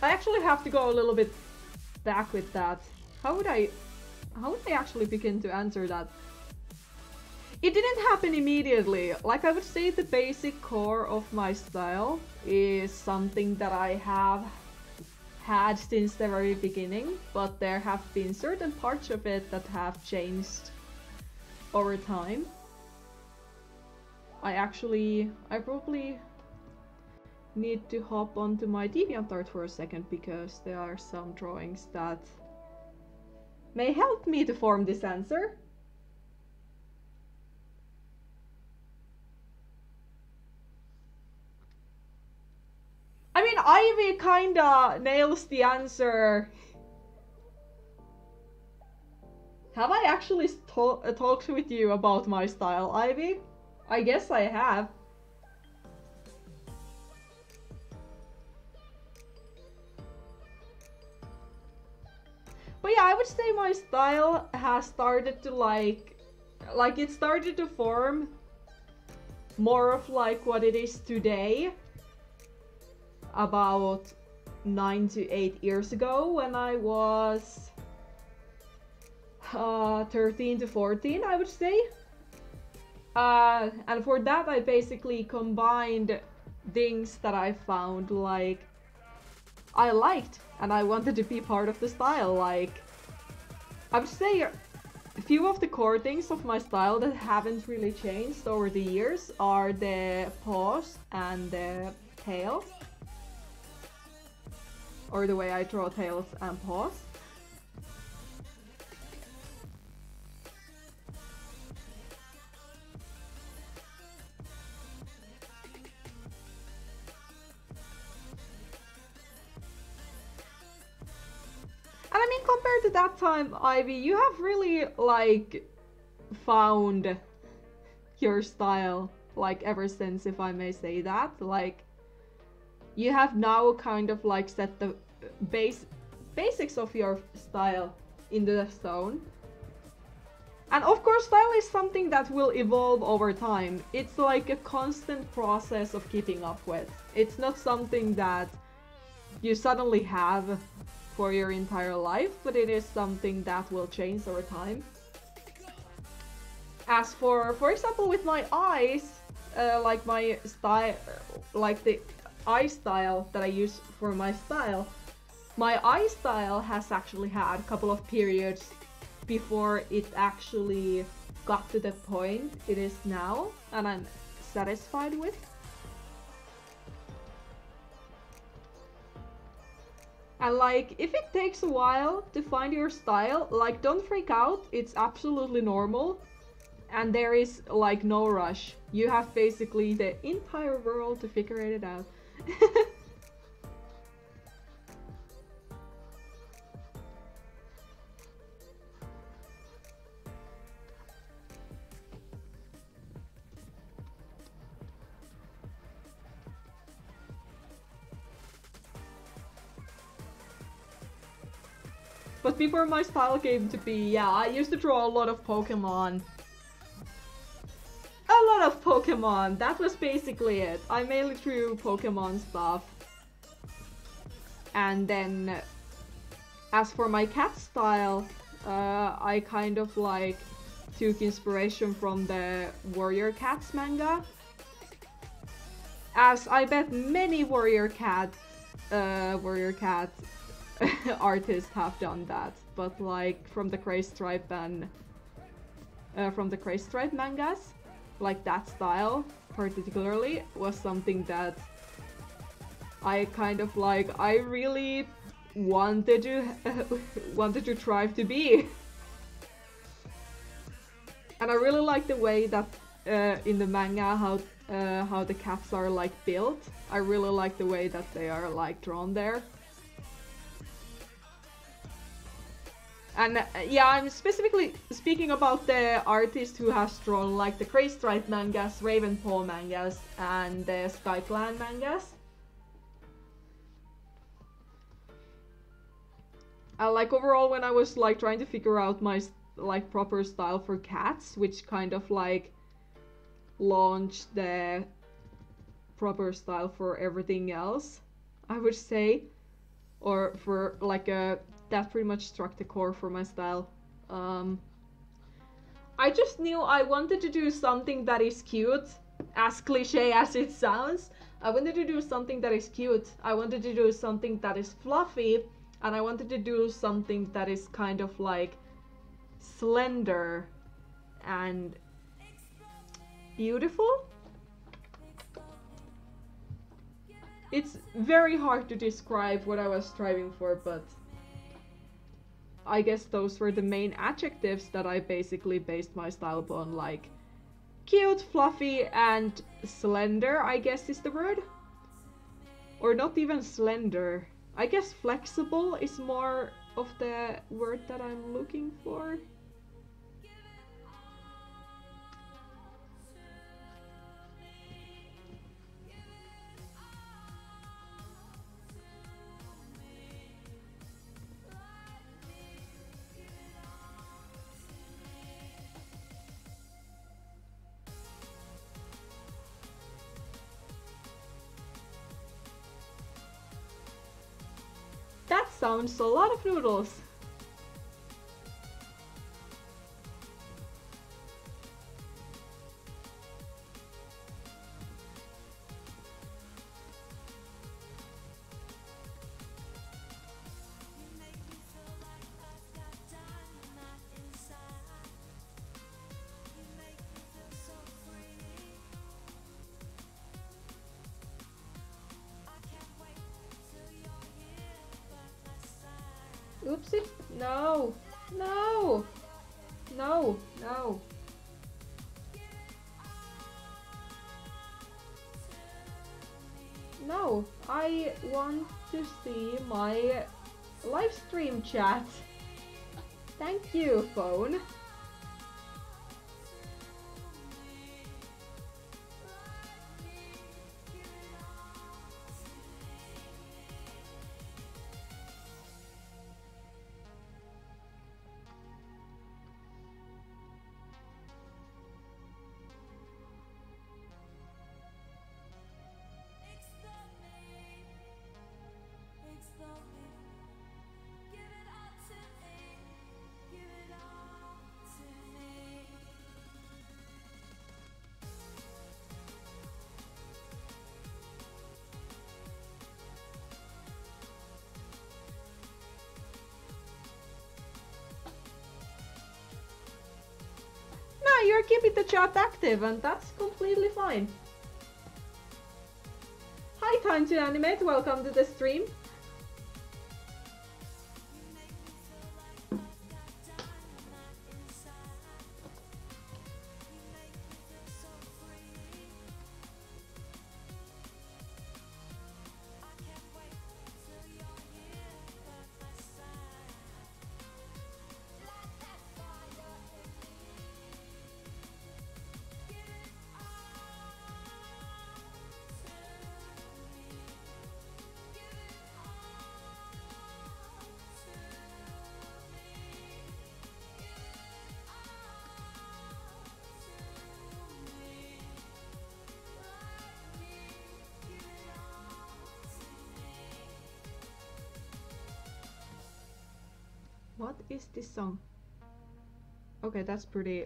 I actually have to go a little bit back with that. How would I actually begin to answer that? It didn't happen immediately. Like, I would say the basic core of my style is something that I have had since the very beginning, but there have been certain parts of it that have changed over time. I probably need to hop onto my DeviantArt for a second because there are some drawings that may help me to form this answer. I mean, Ivy kinda nails the answer. Have I actually talked with you about my style, Ivy? I guess I have. But yeah, I would say my style has started to like it started to form more of like what it is today about 9 to 8 years ago when I was 13 to 14, I would say. And for that I basically combined things that I found like I liked and I wanted to be part of the style. Like, I would say a few of the core things of my style that haven't really changed over the years are the paws and the tails. Or the way I draw tails and paws. And I mean, compared to that time, Ivy, you have really, like, found your style, like, ever since, if I may say that. Like, you have now kind of, like, set the basics of your style into the stone. And of course, style is something that will evolve over time. It's like a constant process of keeping up with. It's not something that you suddenly have for your entire life, but it is something that will change over time. As for example, with my eyes, like my style, like the eye style that I use for my style, my eye style has actually had a couple of periods before it actually got to the point it is now, and I'm satisfied with. And like, if it takes a while to find your style, like, don't freak out, it's absolutely normal. And there is like no rush. You have basically the entire world to figure it out. But before my style came to be, yeah, I used to draw a lot of Pokemon. A lot of Pokemon, that was basically it. I mainly drew Pokemon stuff. And then, as for my cat style, I kind of like took inspiration from the Warrior Cats manga. As I bet many Warrior Cat artists have done that, but like from the Grey Stripe and from the Grey Stripe mangas, like that style particularly was something that I kind of like, I really wanted to strive to be. And I really like the way that in the manga how the cats are like built. I really like the way that they are like drawn there. And yeah, I'm specifically speaking about the artist who has drawn like the Grey Stripe mangas, Ravenpaw mangas, and the SkyClan mangas. Like overall, when I was like trying to figure out my like proper style for cats, which kind of like launched the proper style for everything else, I would say, or for like that pretty much struck the core for my style. I just knew I wanted to do something that is cute, as cliche as it sounds. I wanted to do something that is cute. I wanted to do something that is fluffy, and I wanted to do something that is kind of like slender and beautiful. It's very hard to describe what I was striving for, but I guess those were the main adjectives that I basically based my style upon, like cute, fluffy, and slender, I guess is the word. Or not even slender. I guess flexible is more of the word that I'm looking for. That sounds a lot of noodles. Oopsie. No. No. No. No. No. I want to see my live stream chat. Thank you, phone. You're keeping the chat active, and that's completely fine. Hi, time to animate. Welcome to the stream. What is this song? Okay, that's pretty...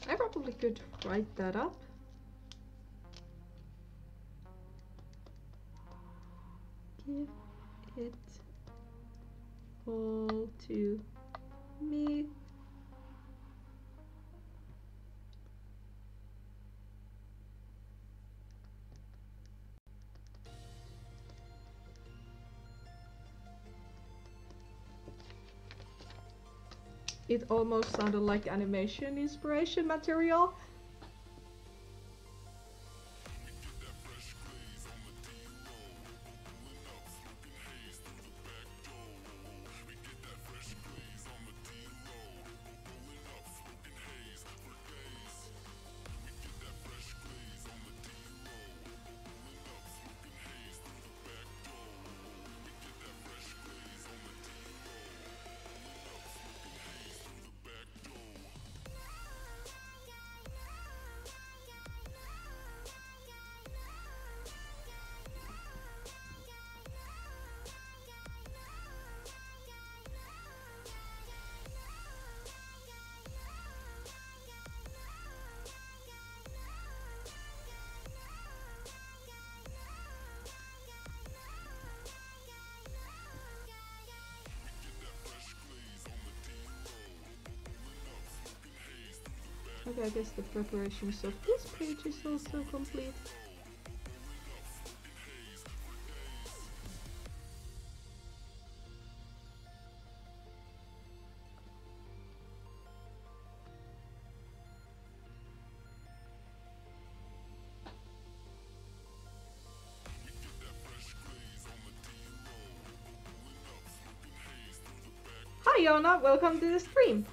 I probably could write that up. Give it all to me. It almost sounded like animation inspiration material. Okay, I guess the preparations of this page is also complete. Hi Yona, welcome to the stream.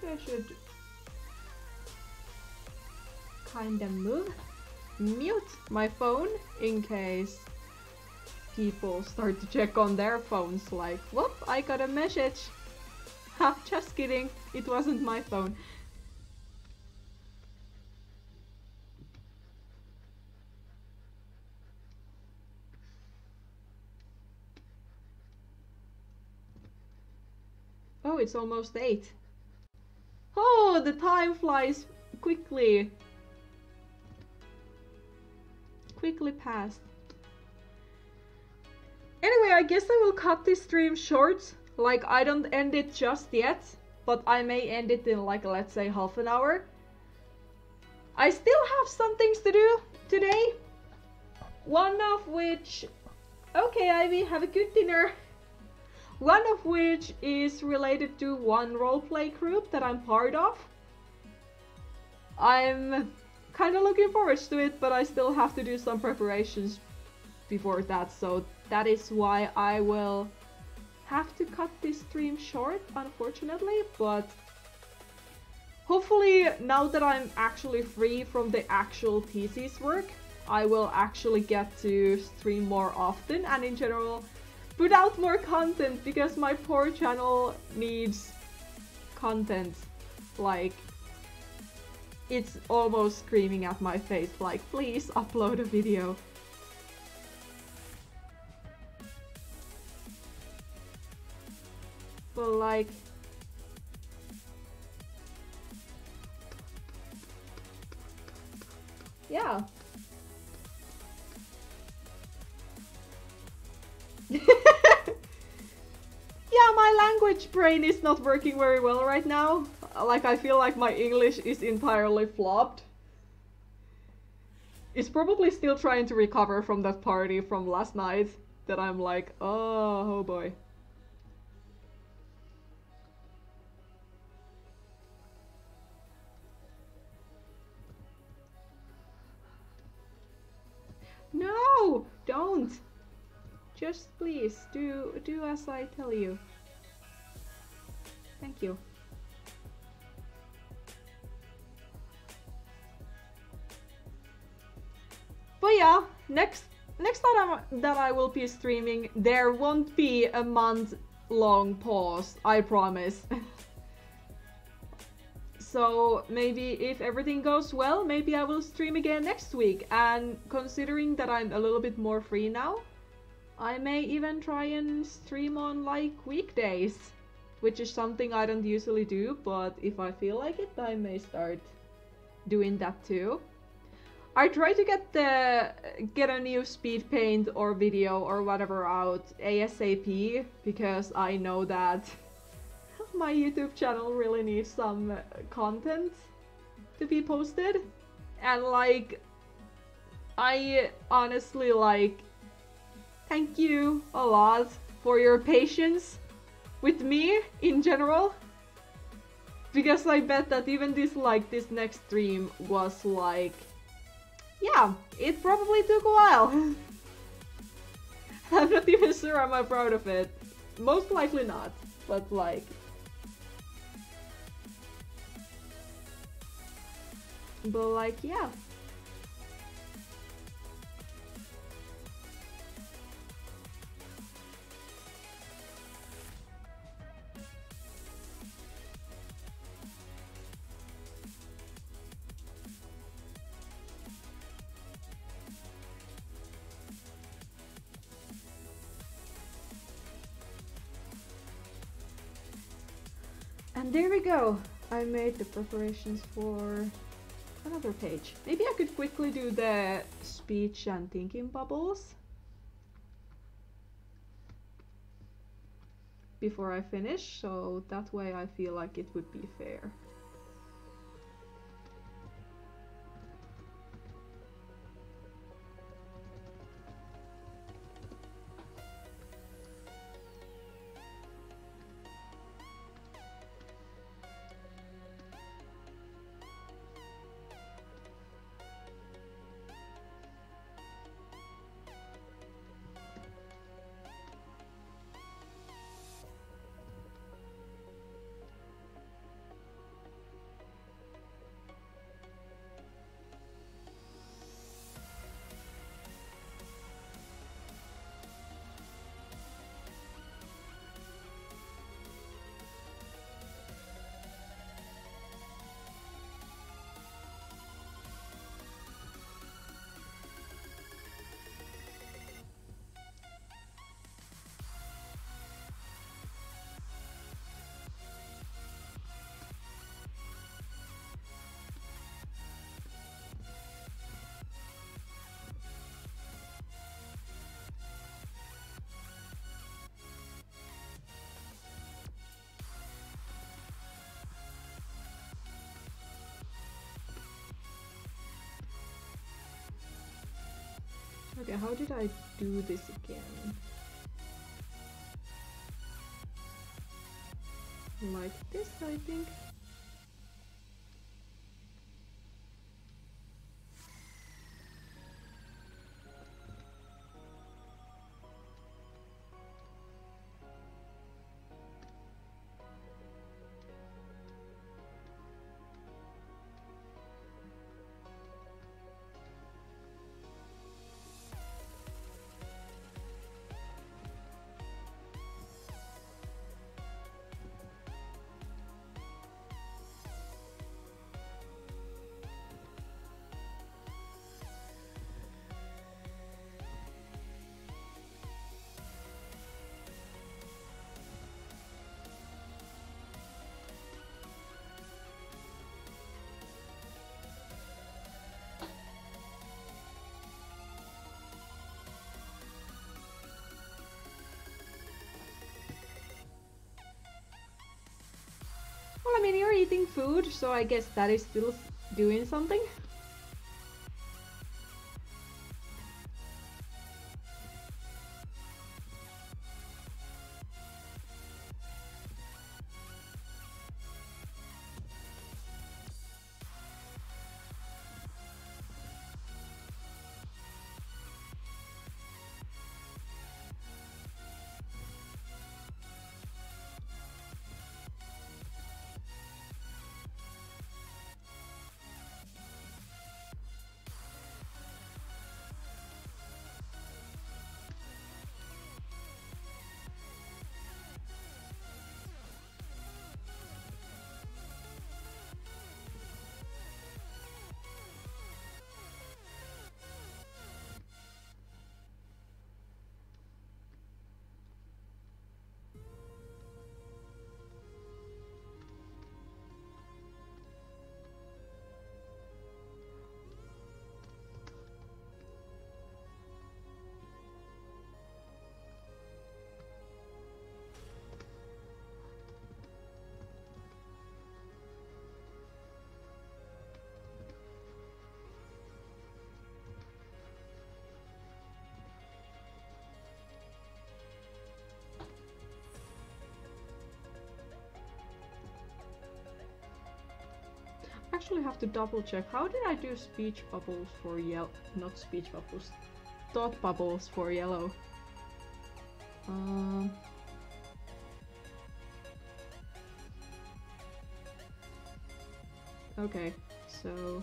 I should kinda mute my phone in case people start to check on their phones like, whoop, I got a message. Ha, just kidding, it wasn't my phone. Oh, it's almost 8. Oh, the time flies quickly. Quickly past. Anyway, I guess I will cut this stream short. Like, I don't end it just yet, but I may end it in like, let's say, half an hour. I still have some things to do today. One of which... Okay, Ivy, have a good dinner. One of which is related to one roleplay group that I'm part of. I'm kind of looking forward to it, but I still have to do some preparations before that, so that is why I will have to cut this stream short, unfortunately, but hopefully now that I'm actually free from the actual thesis work, I will actually get to stream more often and in general put out more content, because my poor channel needs content. Like, it's almost screaming at my face, like, please upload a video. But like... yeah. Yeah, my language brain is not working very well right now. Like, I feel like my English is entirely flopped. It's probably still trying to recover from that party from last night that I'm like, oh boy. No, don't. Just please do as I tell you. Thank you. But yeah, next time that I will be streaming, there won't be a month-long pause, I promise. So maybe if everything goes well, maybe I will stream again next week. And considering that I'm a little bit more free now, I may even try and stream on like weekdays, which is something I don't usually do, but if I feel like it, I may start doing that too. I try to get a new speed paint or video or whatever out ASAP, because I know that my YouTube channel really needs some content to be posted. And like, I honestly like, thank you a lot for your patience with me in general, because I bet that even this next stream was like, yeah, it probably took a while. I'm not even sure I'm proud of it. Most likely not, but like... But like, yeah. And there we go. I made the preparations for another page. Maybe I could quickly do the speech and thinking bubbles before I finish, so that way I feel like it would be fair. Okay, how did I do this again? Like this, I think. Well, I mean, you're eating food, so I guess that is still doing something. Actually have to double check. How did I do speech bubbles for yellow? Not speech bubbles. Thought bubbles for yellow. Um, okay, so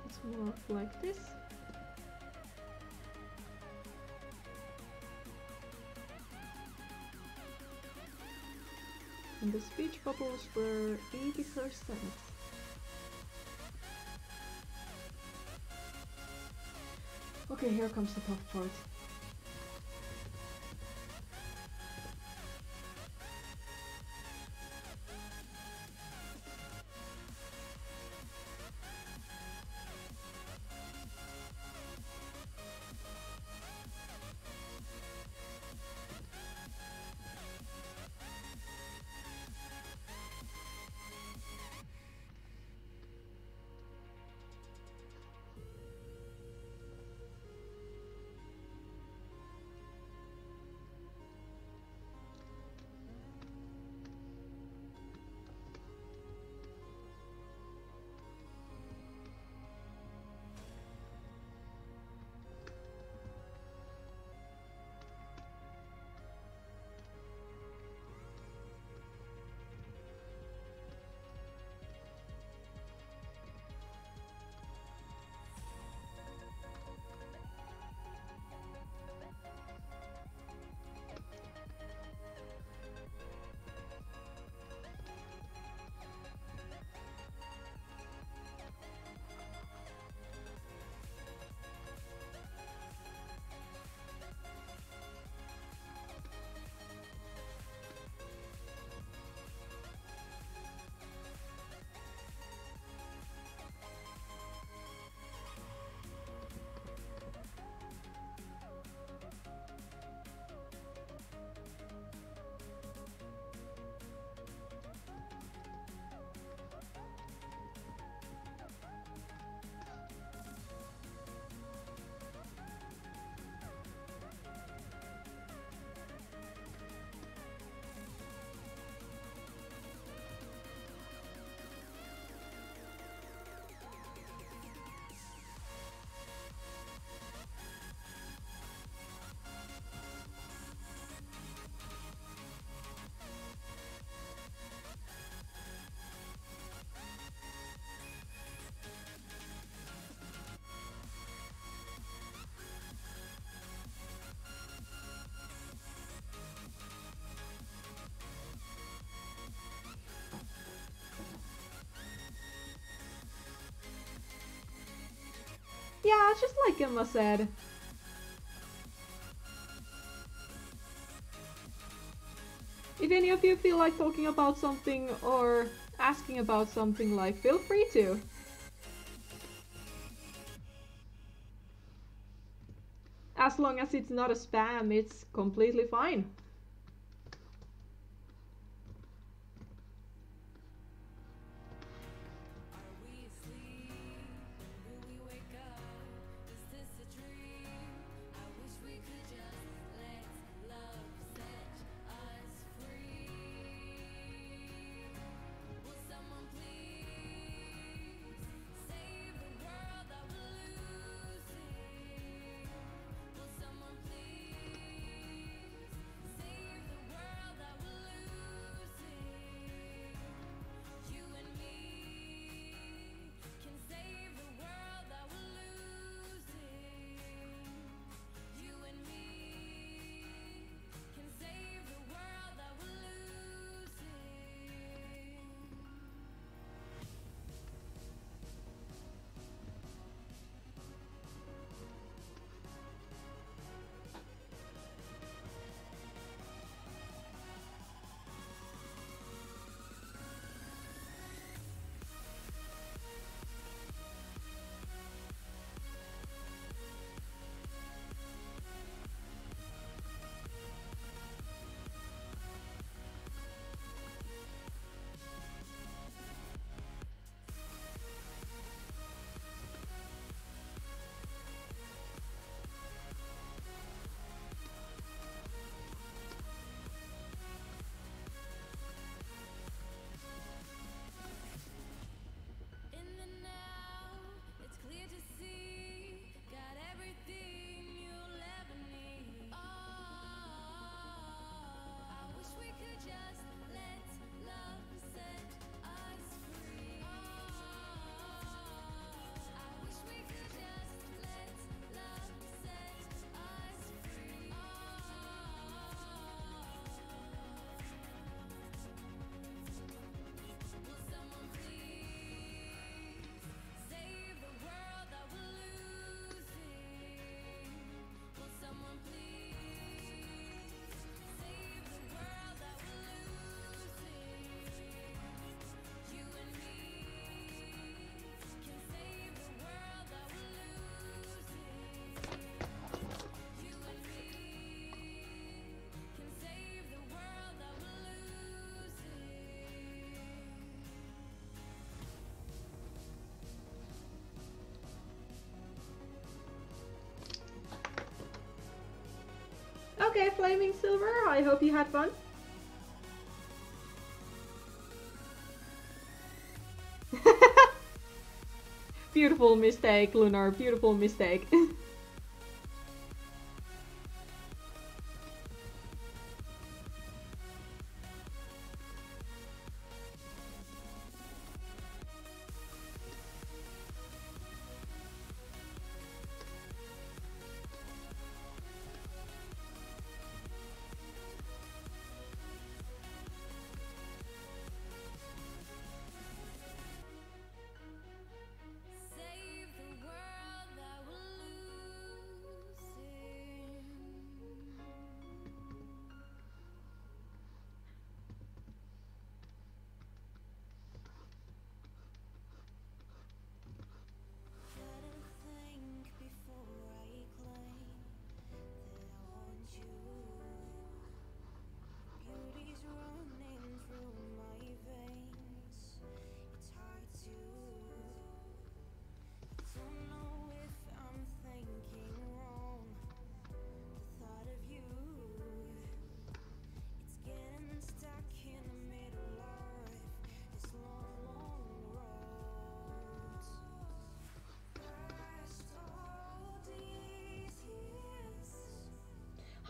it's more like this. And the speech bubbles were 80%. Okay, here comes the tough part. Yeah, just like Emma said. If any of you feel like talking about something or asking about something, like, feel free to. As long as it's not a spam, it's completely fine. Okay, Flaming Silver, I hope you had fun. Beautiful mistake, Lunar, beautiful mistake.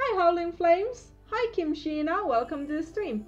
Hi Howling Flames! Hi Kim Sheena, welcome to the stream.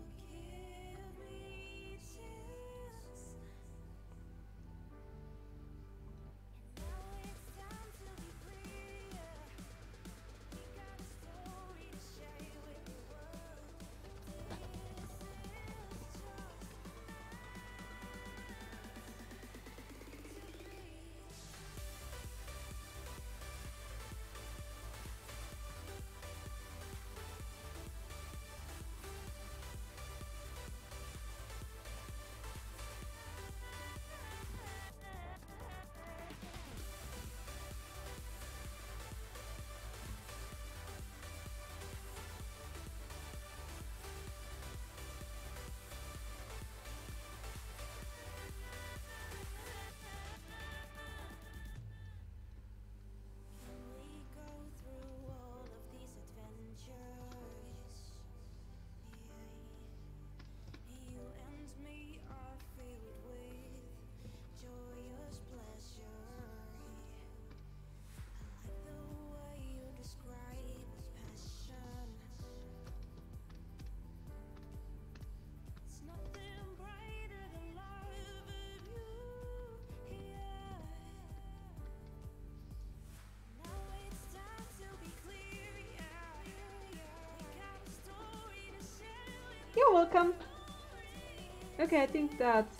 You're welcome. Okay, I think that's...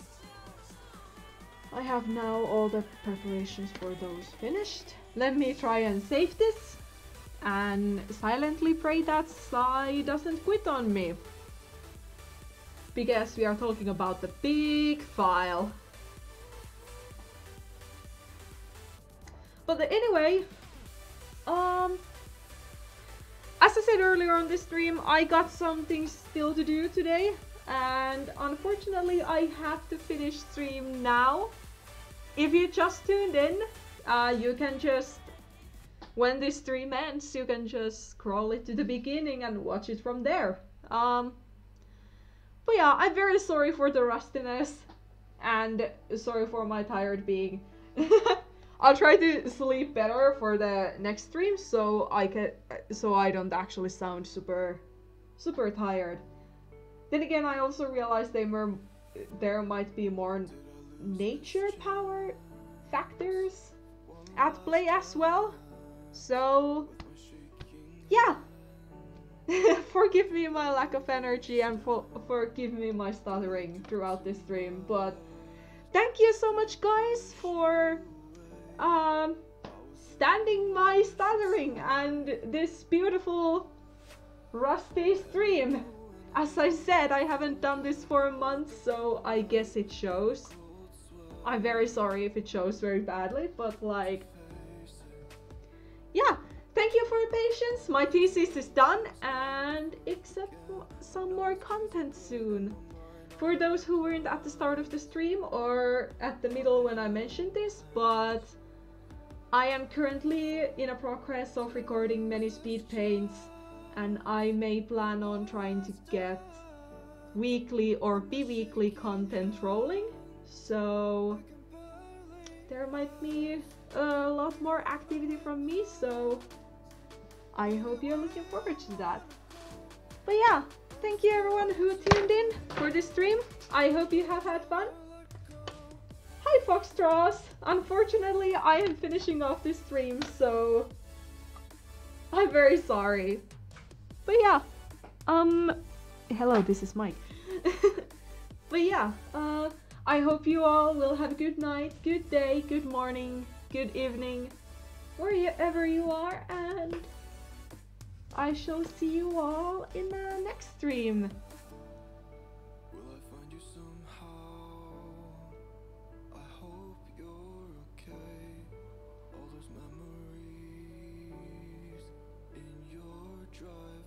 I have now all the preparations for those finished. Let me try and save this and silently pray that Sai doesn't quit on me. Because we are talking about the big file. But anyway, as I said earlier on this stream, I got some things still to do today, and unfortunately I have to finish stream now. If you just tuned in, you can just, when this stream ends, you can just scroll it to the beginning and watch it from there. But yeah, I'm very sorry for the rustiness, and sorry for my tired being. I'll try to sleep better for the next stream, so I don't actually sound super tired. Then again, I also realized there might be more nature power factors at play as well. So yeah, forgive me my lack of energy and forgive me my stuttering throughout this stream. But thank you so much, guys, for standing my stuttering and this beautiful rusty stream. As I said, I haven't done this for a month, so I guess it shows. I'm very sorry if it shows very badly, but like, yeah, thank you for your patience. My thesis is done and expect some more content soon. For those who weren't at the start of the stream or at the middle when I mentioned this, but I am currently in a progress of recording many speed paints and I may plan on trying to get weekly or bi-weekly content rolling, so there might be a lot more activity from me, so I hope you're looking forward to that. But yeah, thank you everyone who tuned in for this stream. I hope you have had fun. Hi Foxtrot! Unfortunately, I am finishing off this stream, so I'm very sorry. But yeah, hello, this is Mike. But yeah, I hope you all will have a good night, good day, good morning, good evening, wherever you are, and I shall see you all in the next stream. Will I find you somehow? I hope you're okay. All those memories in your drive.